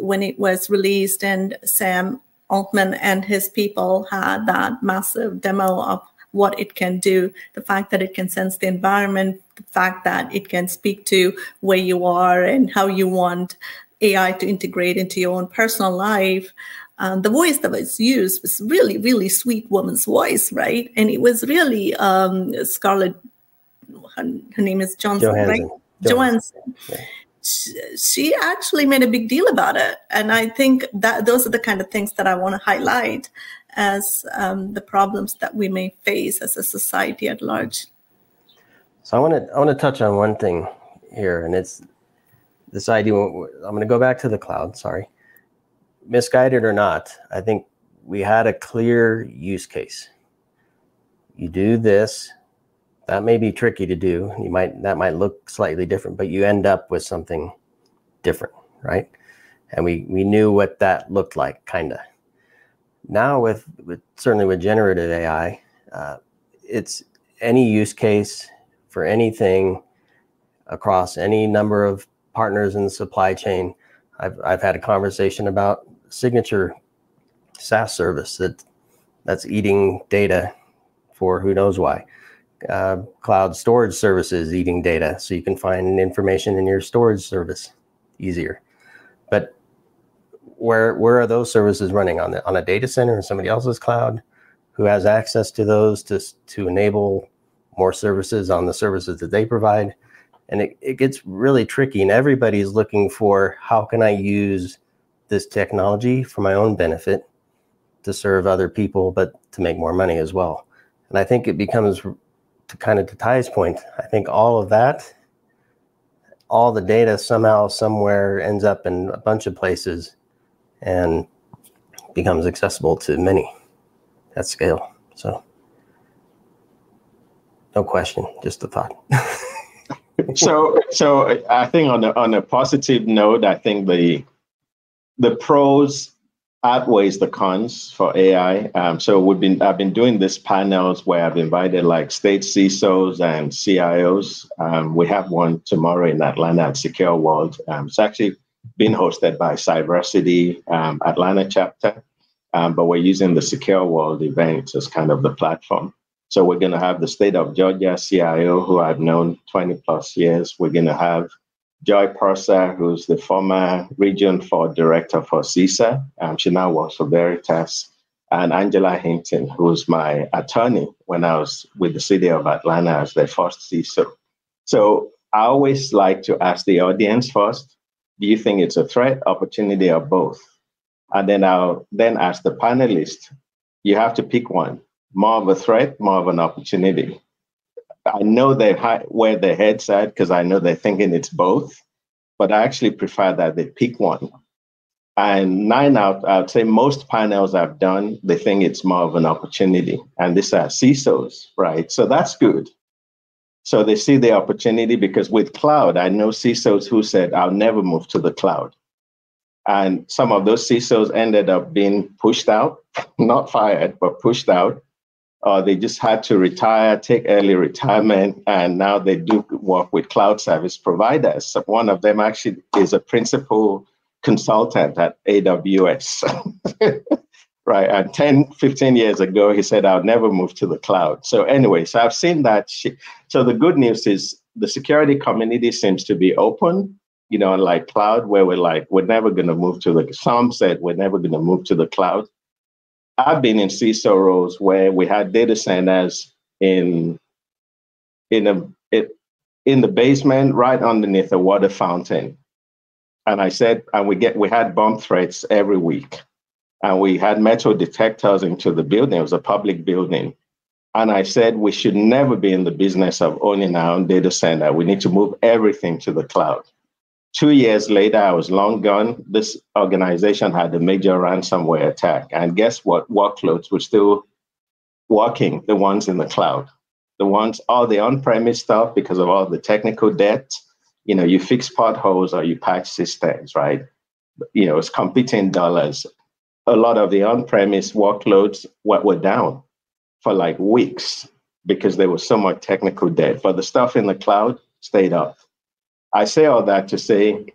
Speaker 6: when it was released and Sam Altman and his people had that massive demo of what it can do, the fact that it can sense the environment, the fact that it can speak to where you are and how you want AI to integrate into your own personal life. The voice that was used was really, really sweet woman's voice, right? And it was really Scarlett, her name is Johansson, right? Johansson. Yeah. She actually made a big deal about it. And I think that those are the kind of things that I want to highlight as the problems that we may face as a society at large.
Speaker 4: So I want to touch on one thing here, and it's this idea. I'm going to go back to the cloud. Sorry. Misguided or not, I think we had a clear use case. You do this, that may be tricky to do. That might look slightly different, but you end up with something different, right? And we knew what that looked like, kind of. Now with certainly with generative AI, it's any use case for anything across any number of partners in the supply chain. I've had a conversation about signature SaaS service that's eating data for who knows why. Cloud storage services eating data, so you can find information in your storage service easier. But where are those services running on a data center in somebody else's cloud? Who has access to those to enable more services on the services that they provide? And it gets really tricky, and everybody's looking for, how can I use this technology for my own benefit to serve other people, but to make more money as well? And I think it becomes, to Taiye's point, I think all of that, all the data somehow, somewhere ends up in a bunch of places and becomes accessible to many at scale. So no question, just a thought.
Speaker 8: So I think on a positive note, I think the pros outweighs the cons for AI. So I've been doing these panels where I've invited like state CISOs and CIOs. We have one tomorrow in Atlanta at Secure World. It's actually being hosted by CyberSecurity Atlanta chapter. but we're using the Secure World events as kind of the platform. So we're going to have the state of Georgia CIO, who I've known 20 plus years. We're going to have Joy Purser, who's the former Region 4 Director for CISA. She now works for Veritas. And Angela Hinton, who's my attorney when I was with the city of Atlanta as their first CISO. So I always like to ask the audience first, do you think it's a threat, opportunity, or both? And then I'll then ask the panelists, you have to pick one, more of a threat, more of an opportunity. I know where their head's at because I know they're thinking it's both, but I actually prefer that they pick one. And I'd say most panels I've done, they think it's more of an opportunity. And these are CISOs, right? So that's good. So they see the opportunity because with cloud, I know CISOs who said, I'll never move to the cloud. And some of those CISOs ended up being pushed out, not fired, but pushed out. Or they just had to retire, take early retirement, and now they do work with cloud service providers. So one of them actually is a principal consultant at AWS, right? And 10, 15 years ago, he said, I'll never move to the cloud. So anyway, so I've seen that. So the good news is the security community seems to be open, like cloud, where we're never going to move to some said we're never going to move to the cloud. I've been in CISO roles where we had data centers in the basement right underneath a water fountain. And I said, and we had bomb threats every week. And we had metal detectors into the building. It was a public building. And I said, we should never be in the business of owning our own data center. We need to move everything to the cloud. 2 years later, I was long gone. This organization had a major ransomware attack. And guess what? Workloads were still working, the ones in the cloud. All the on-premise stuff, because of all the technical debt, you fix potholes or you patch systems, right? It's competing dollars. A lot of the on-premise workloads were down for like weeks because there was so much technical debt. But the stuff in the cloud stayed up. I say all that to say,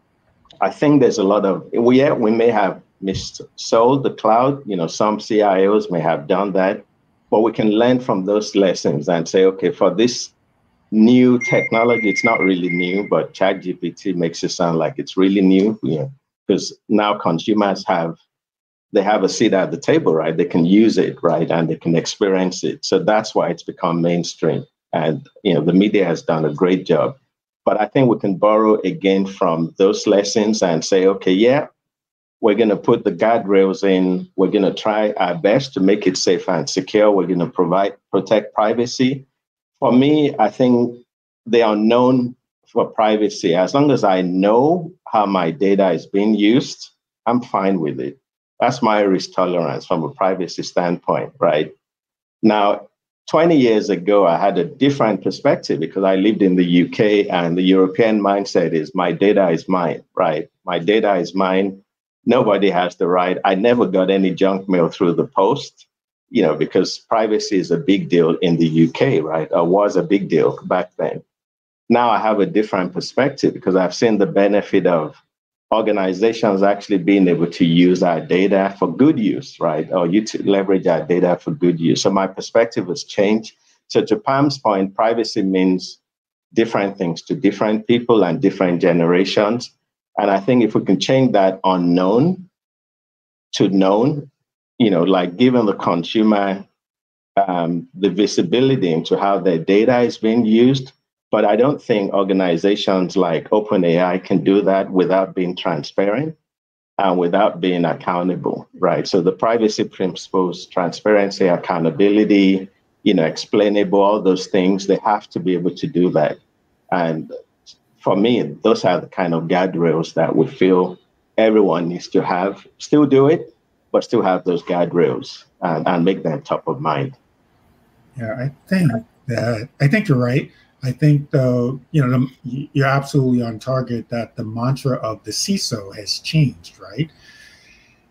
Speaker 8: I think there's a lot of, we may have missold the cloud. Some CIOs may have done that, but we can learn from those lessons and say, okay, for this new technology, it's not really new, but ChatGPT makes it sound like it's really new, because now consumers have a seat at the table, right? They can use it, right? And they can experience it. So that's why it's become mainstream. And, the media has done a great job. But I think we can borrow again from those lessons and say, okay, yeah, we're going to put the guardrails in. We're going to try our best to make it safe and secure. We're going to protect privacy. For me, I think the unknown for privacy, as long as I know how my data is being used, I'm fine with it. That's my risk tolerance from a privacy standpoint, right? Now, 20 years ago, I had a different perspective because I lived in the UK and the European mindset is my data is mine, right? My data is mine. Nobody has the right. I never got any junk mail through the post, because privacy is a big deal in the UK, right? Or was a big deal back then. Now I have a different perspective because I've seen the benefit of organizations actually being able to use our data for good use, right? Or to leverage our data for good use. So my perspective has changed. So to Pam's point, privacy means different things to different people and different generations. And I think if we can change that unknown to known, like giving the consumer the visibility into how their data is being used. But I don't think organizations like OpenAI can do that without being transparent and without being accountable, right? So the privacy principles, transparency, accountability, explainable, all those things, they have to be able to do that. And for me, those are the kind of guardrails that we feel everyone needs to have. Still do it, but still have those guardrails and make them top of mind.
Speaker 7: Yeah, I think you're right. I think, though, you're absolutely on target that the mantra of the CISO has changed, right?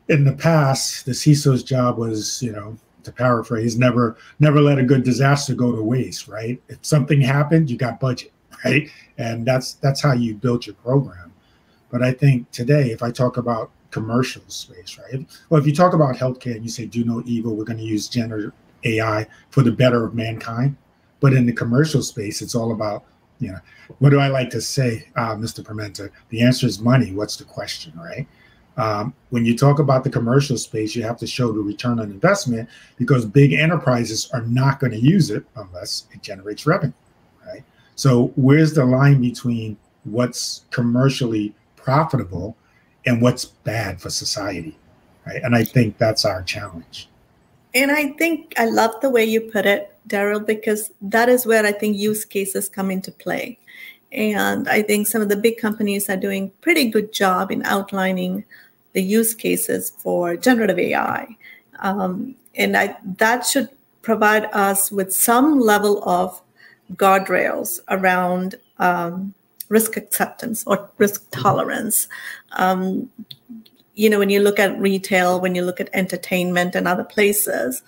Speaker 7: In the past, the CISO's job was, to paraphrase, never let a good disaster go to waste, right? If something happened, you got budget, right? And that's how you built your program. But I think today, if I talk about commercial space, right? Well, if you talk about healthcare and you say, do no evil, we're going to use generative AI for the better of mankind. But in the commercial space, it's all about, what do I like to say, Mr. Perminter? The answer is money. What's the question, right? When you talk about the commercial space, you have to show the return on investment, because big enterprises are not going to use it unless it generates revenue, right? So where's the line between what's commercially profitable and what's bad for society, right? And I think that's our challenge.
Speaker 6: And I think I love the way you put it, Darrell, because that is where I think use cases come into play. And I think some of the big companies are doing a pretty good job in outlining the use cases for generative AI. That should provide us with some level of guardrails around risk acceptance or risk tolerance. When you look at retail, when you look at entertainment and other places,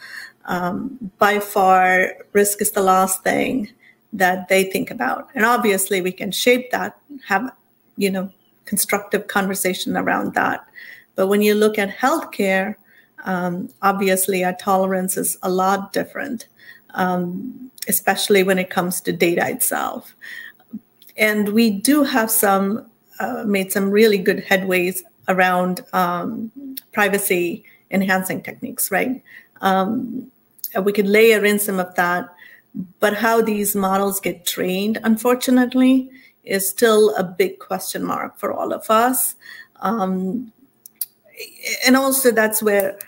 Speaker 6: by far, risk is the last thing that they think about. And obviously we can shape that, have, constructive conversation around that. But when you look at healthcare, obviously our tolerance is a lot different, especially when it comes to data itself. And we do have made some really good headways around privacy enhancing techniques, right? We could layer in some of that, but how these models get trained, unfortunately, is still a big question mark for all of us. And also that's where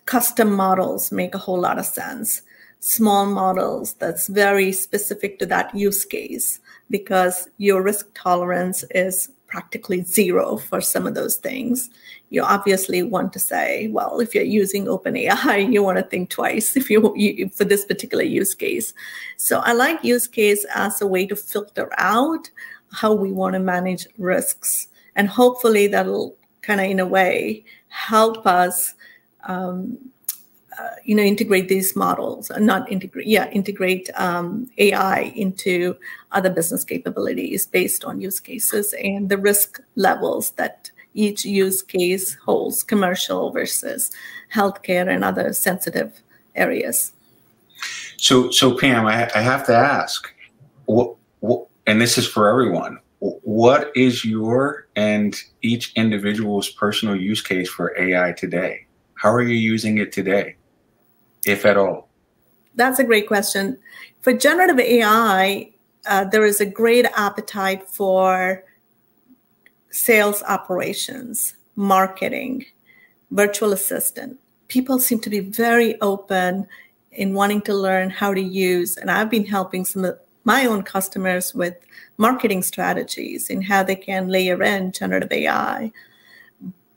Speaker 6: custom models make a whole lot of sense. Small models that's very specific to that use case, because your risk tolerance is practically zero for some of those things. You obviously want to say, well, if you're using OpenAI, you want to think twice if you for this particular use case. So I like use case as a way to filter out how we want to manage risks. And hopefully that'll kind of, in a way, help us integrate these models, integrate AI into other business capabilities based on use cases and the risk levels that each use case holds, commercial versus healthcare and other sensitive areas.
Speaker 5: So Pam, I have to ask, what, and this is for everyone, what is your and each individual's personal use case for AI today? How are you using it today, if at all?
Speaker 6: That's a great question. For generative AI, there is a great appetite for sales operations, marketing, virtual assistant. People seem to be very open in wanting to learn how to use, and I've been helping some of my own customers with marketing strategies and how they can layer in generative AI.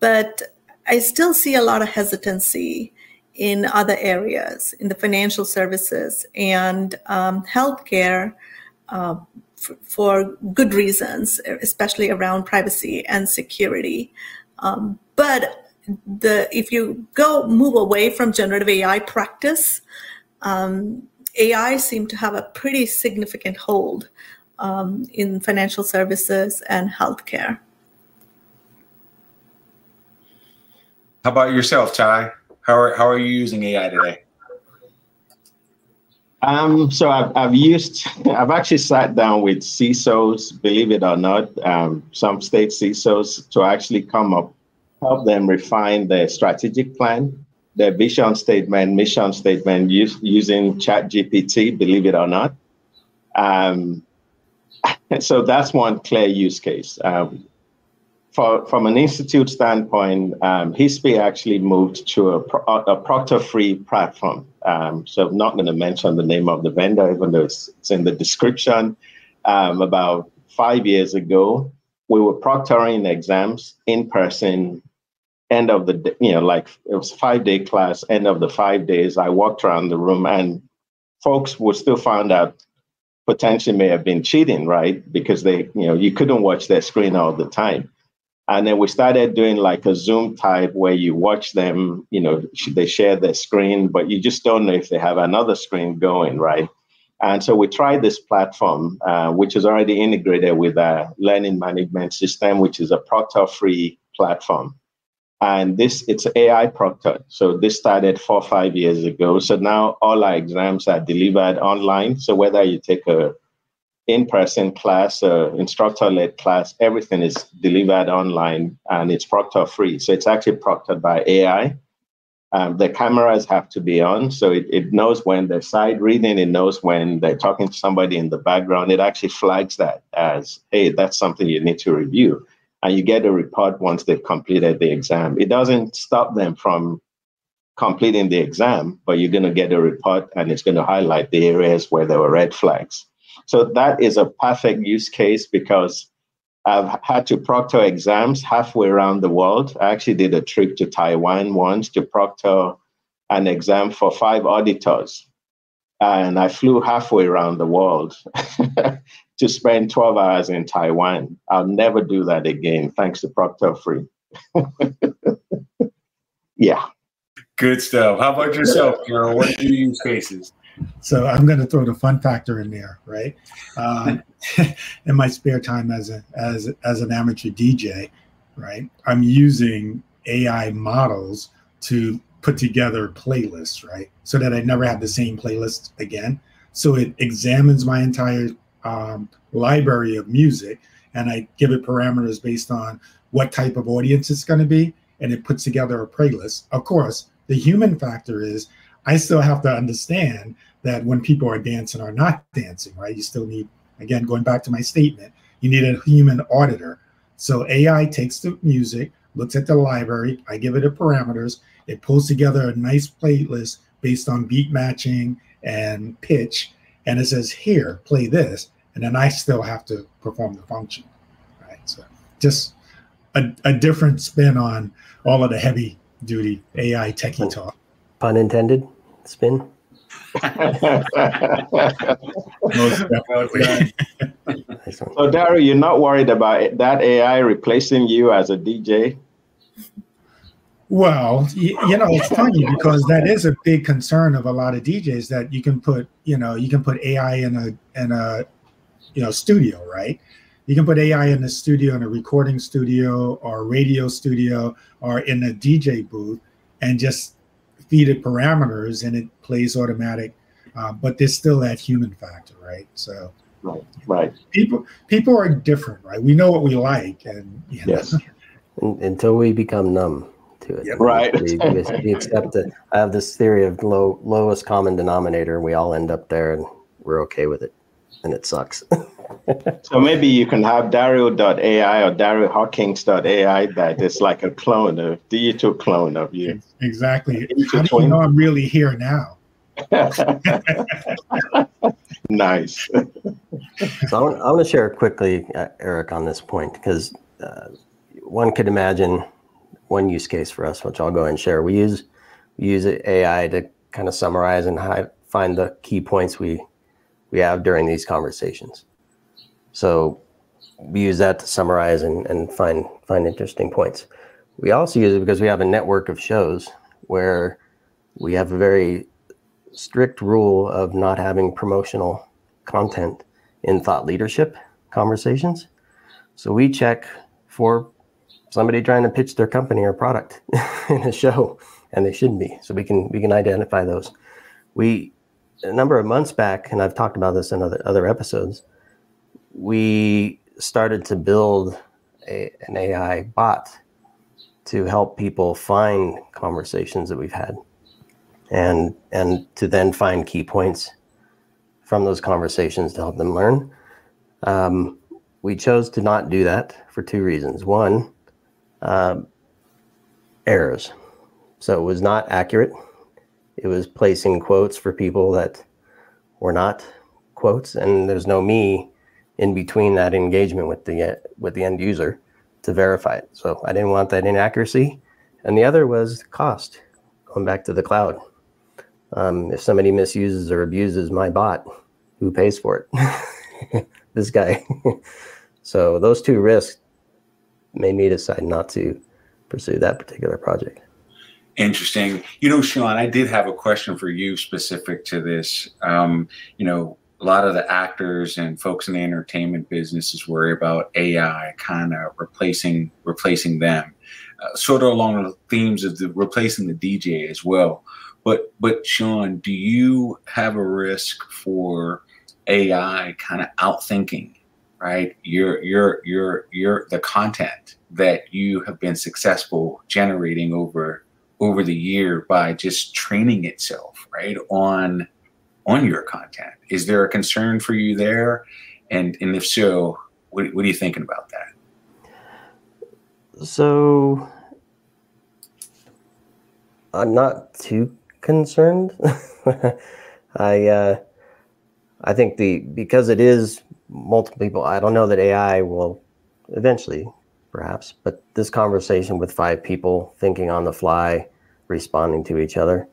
Speaker 6: But I still see a lot of hesitancy in other areas, in the financial services and healthcare, for good reasons, especially around privacy and security. But if you move away from generative AI practice, AI seemed to have a pretty significant hold in financial services and healthcare.
Speaker 5: How about yourself, Taiye? How are you using AI today?
Speaker 8: So I've actually sat down with CISOs, believe it or not, some state CISOs, to actually help them refine their strategic plan, their vision statement, mission statement, using ChatGPT, believe it or not. So that's one clear use case. From an institute standpoint, HISPI actually moved to a proctor-free platform. So I'm not going to mention the name of the vendor, even though it's in the description. About 5 years ago, we were proctoring exams in person. End of the day, it was a 5-day class. End of the 5 days, I walked around the room, and folks would still find out potentially may have been cheating, right? Because you couldn't watch their screen all the time. And then we started doing like a Zoom type where you watch them, they share their screen, but you just don't know if they have another screen going, right? And so we tried this platform, which is already integrated with a learning management system, which is a proctor-free platform. And it's AI proctored. So this started 4 or 5 years ago. So now all our exams are delivered online. So whether you take a in-person class, instructor-led class, everything is delivered online and it's proctor free. So it's actually proctored by AI. The cameras have to be on. So it knows when they're side reading. It knows when they're talking to somebody in the background. It actually flags that as, hey, that's something you need to review. And you get a report once they've completed the exam. It doesn't stop them from completing the exam, but you're going to get a report and it's going to highlight the areas where there were red flags. So that is a perfect use case because I've had to proctor exams halfway around the world. I actually did a trip to Taiwan once to proctor an exam for 5 auditors. And I flew halfway around the world to spend 12 hours in Taiwan. I'll never do that again, thanks to Proctor Free. Yeah.
Speaker 5: Good stuff. How about yourself, Darrell? What are your use cases?
Speaker 7: So I'm going to throw the fun factor in there, right? In my spare time as an amateur DJ, right, I'm using AI models to put together playlists, right, so that I never have the same playlist again. So it examines my entire library of music, and I give it parameters based on what type of audience it's going to be, and it puts together a playlist. Of course, the human factor is I still have to understand that when people are dancing or not dancing, right? You still need, again, going back to my statement, you need a human auditor. So AI takes the music, looks at the library, I give it the parameters, it pulls together a nice playlist based on beat matching and pitch, and it says, here, play this, and then I still have to perform the function, right? So just a different spin on all of the heavy duty AI techie talk.
Speaker 4: Pun intended, spin.
Speaker 7: Most definitely.
Speaker 8: So, Darrell, you're not worried about that AI replacing you as a DJ?
Speaker 7: Well, you know, it's funny because that is a big concern of a lot of DJs, that you can put AI in a studio, right? You can put AI in a studio, in a recording studio or a radio studio or in a DJ booth, and just feed it parameters and it plays automatic. But there's still that human factor, right? So
Speaker 8: right.
Speaker 7: People are different, right? We know what we like, and
Speaker 8: yes,
Speaker 4: until we become numb to it.
Speaker 7: Yep.
Speaker 8: Right.
Speaker 4: We accept it. I have this theory of lowest common denominator. We all end up there and we're okay with it. And it sucks.
Speaker 8: So maybe you can have Darrell.AI or Hawkins.AI that is like a clone, a digital clone of you.
Speaker 7: Exactly. How do you know I'm really here now?
Speaker 8: Nice.
Speaker 4: So I want to share quickly, Aric, on this point, because one could imagine one use case for us, which I'll go ahead and share. We use AI to kind of summarize and find the key points we have during these conversations. So we use that to summarize and find interesting points. We also use it because we have a network of shows where we have a very strict rule of not having promotional content in thought leadership conversations. So we check for somebody trying to pitch their company or product in a show, and they shouldn't be. So we can identify those. A number of months back, and I've talked about this in other episodes, we started to build an AI bot to help people find conversations that we've had, and to then find key points from those conversations to help them learn. We chose to not do that for 2 reasons. One, errors. So it was not accurate. It was placing quotes for people that were not quotes, and there's no me in between that engagement with the end user to verify it. So I didn't want that inaccuracy. And the other was cost, going back to the cloud. If somebody misuses or abuses my bot, who pays for it? This guy. So those 2 risks made me decide not to pursue that particular project.
Speaker 5: Interesting. Sean, I did have a question for you specific to this. A lot of the actors and folks in the entertainment businesses worry about AI kind of replacing them. sort of along the themes of the replacing the DJ as well. But Sean, do you have a risk for AI kind of outthinking, right? Your the content that you have been successful generating over the year by just training itself, right, on your content? Is there a concern for you there? And if so, what are you thinking about that?
Speaker 4: So I'm not too concerned. I think because it is multiple people, I don't know that AI will eventually, perhaps, but this conversation with 5 people thinking on the fly, responding to each other,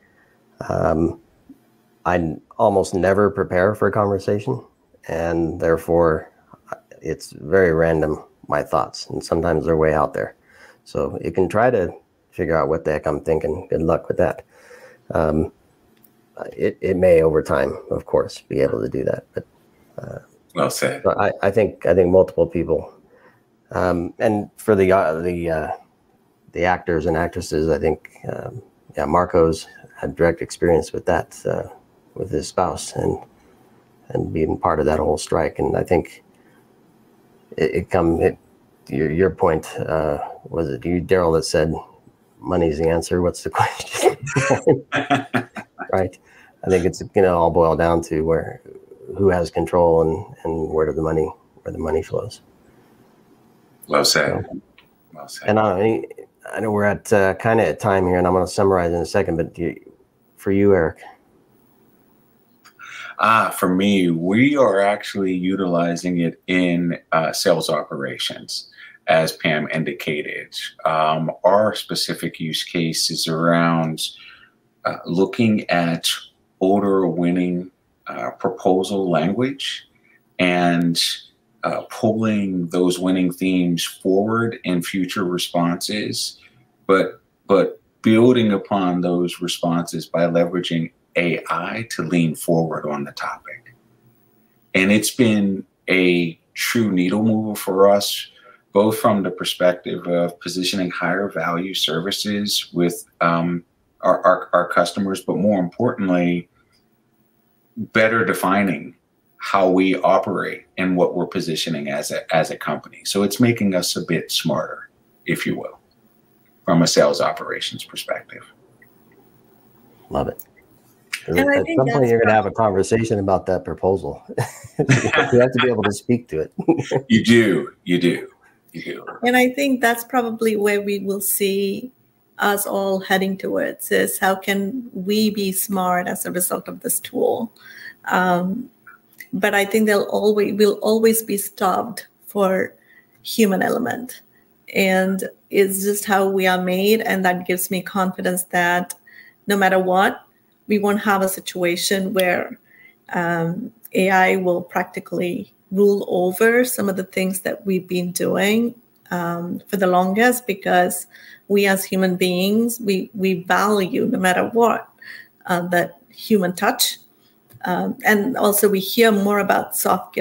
Speaker 4: I almost never prepare for a conversation, and therefore it's very random, my thoughts, and sometimes they're way out there. So it can try to figure out what the heck I'm thinking. Good luck with that. It may over time, of course, be able to do that. But
Speaker 5: well said.
Speaker 4: So I think multiple people, and for the actors and actresses, I think Marco's had direct experience with that with his spouse and being part of that whole strike. And I think your point, was it you, Darrell, that said money's the answer? What's the question? Right. I think it's all boil down to who has control and where the money flows.
Speaker 5: Well said. Well said.
Speaker 4: And I know we're at kind of at time here, and I'm going to summarize in a second. But for you, Aric.
Speaker 5: For me, we are actually utilizing it in sales operations, as Pam indicated. Our specific use case is around looking at order winning proposal language and pulling those winning themes forward in future responses, but building upon those responses by leveraging AI to lean forward on the topic. And it's been a true needle mover for us, both from the perspective of positioning higher value services with our customers, but more importantly, better defining how we operate and what we're positioning as a company. So it's making us a bit smarter, if you will, from a sales operations perspective.
Speaker 4: Love it. At some point, you're going to have a conversation about that proposal. You have to be able to speak to it.
Speaker 5: You do.
Speaker 6: And I think that's probably where we will see us all heading towards, is how can we be smart as a result of this tool? But I think we'll always be stopped for human element. And it's just how we are made. And that gives me confidence that no matter what, we won't have a situation where AI will practically rule over some of the things that we've been doing for the longest, because we as human beings, we value, no matter what, that human touch. And also we hear more about soft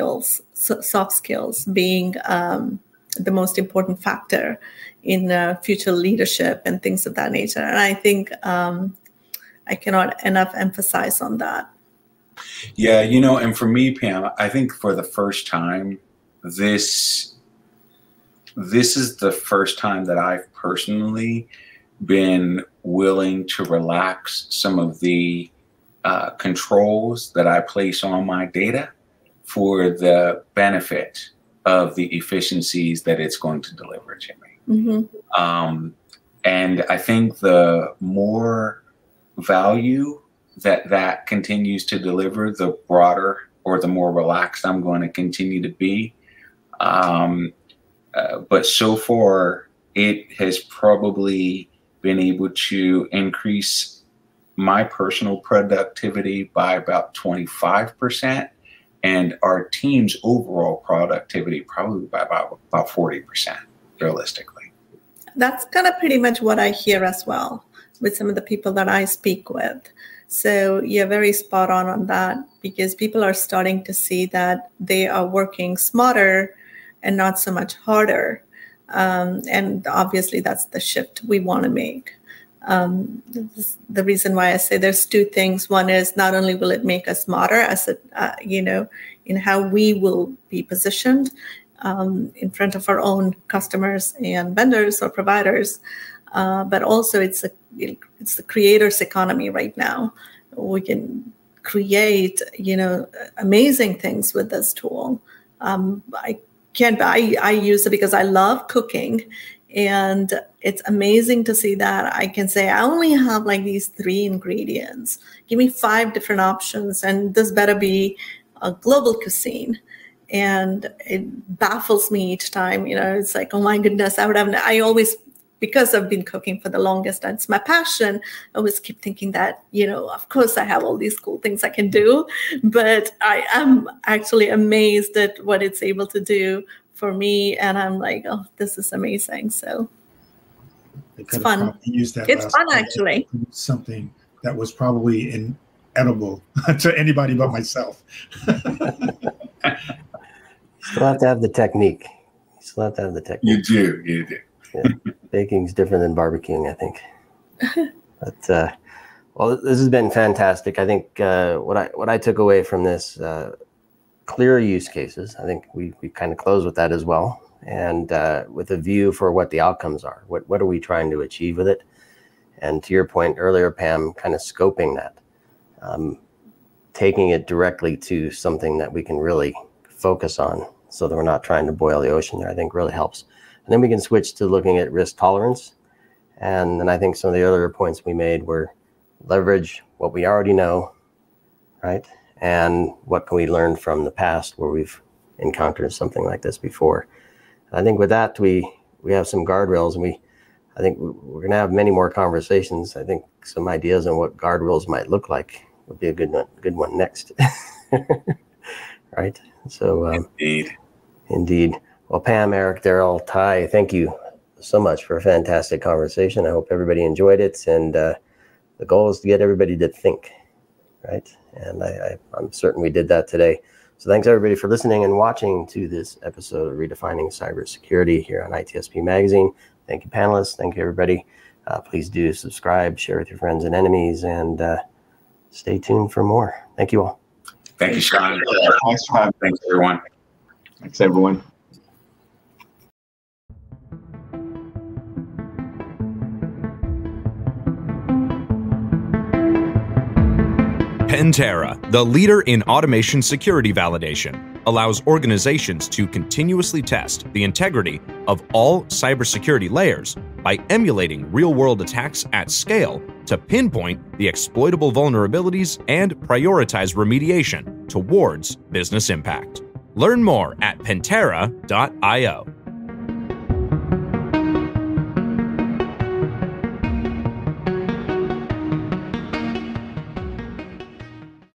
Speaker 6: skills being the most important factor in future leadership and things of that nature. And I think I cannot enough emphasize on that.
Speaker 5: Yeah, and for me, Pam, I think for the first time, this is the first time that I've personally been willing to relax some of the controls that I place on my data for the benefit of the efficiencies that it's going to deliver to me. Mm-hmm. And I think the more value that continues to deliver, the broader or the more relaxed I'm going to continue to be. But so far, it has probably been able to increase my personal productivity by about 25%, and our team's overall productivity probably by about 40%, realistically.
Speaker 6: That's kind of pretty much what I hear as well with some of the people that I speak with. So you're very spot on that, because people are starting to see that they are working smarter and not so much harder. And obviously, that's the shift we want to make. The reason why I say there's two things. One is not only will it make us smarter as in how we will be positioned in front of our own customers and vendors or providers, but also it's the creator's economy right now. We can create, amazing things with this tool. I use it because I love cooking, and it's amazing to see that I can say, I only have like these 3 ingredients. Give me 5 different options, and this better be a global cuisine. And it baffles me each time, it's like, oh my goodness, I always, because I've been cooking for the longest, and it's my passion, I always keep thinking that, of course I have all these cool things I can do, but I am actually amazed at what it's able to do for me. And I'm like, oh, this is amazing. So it's fun. It's fun, actually.
Speaker 7: Something that was probably inedible to anybody but myself.
Speaker 4: Still have to have the technique. You
Speaker 5: do.
Speaker 4: Yeah. Baking's different than barbecuing, I think. But well, this has been fantastic. I think what I took away from this, clear use cases. I think we kind of close with that as well, and with a view for what the outcomes are. What are we trying to achieve with it? And to your point earlier, Pam, kind of scoping that, taking it directly to something that we can really focus on, so that we're not trying to boil the ocean there, I think really helps. And then we can switch to looking at risk tolerance. And then I think some of the other points we made were leverage what we already know, right? And what can we learn from the past where we've encountered something like this before. And I think with that, we have some guardrails, and I think we're going to have many more conversations. I think some ideas on what guardrails might look like would be a good one next. Right? So Indeed. Well, Pam, Aric, Darrell, Taiye, thank you so much for a fantastic conversation. I hope everybody enjoyed it. And the goal is to get everybody to think, right? And I'm certain we did that today. So thanks, everybody, for listening and watching to this episode of Redefining Cybersecurity here on ITSP Magazine. Thank you, panelists. Thank you, everybody. Please do subscribe, share with your friends and enemies, and stay tuned for more. Thank you all.
Speaker 5: Thank you, Sean. Thanks, everyone.
Speaker 8: Thanks, everyone.
Speaker 3: Pentera, the leader in automation security validation, allows organizations to continuously test the integrity of all cybersecurity layers by emulating real-world attacks at scale to pinpoint the exploitable vulnerabilities and prioritize remediation towards business impact. Learn more at Pentera.io.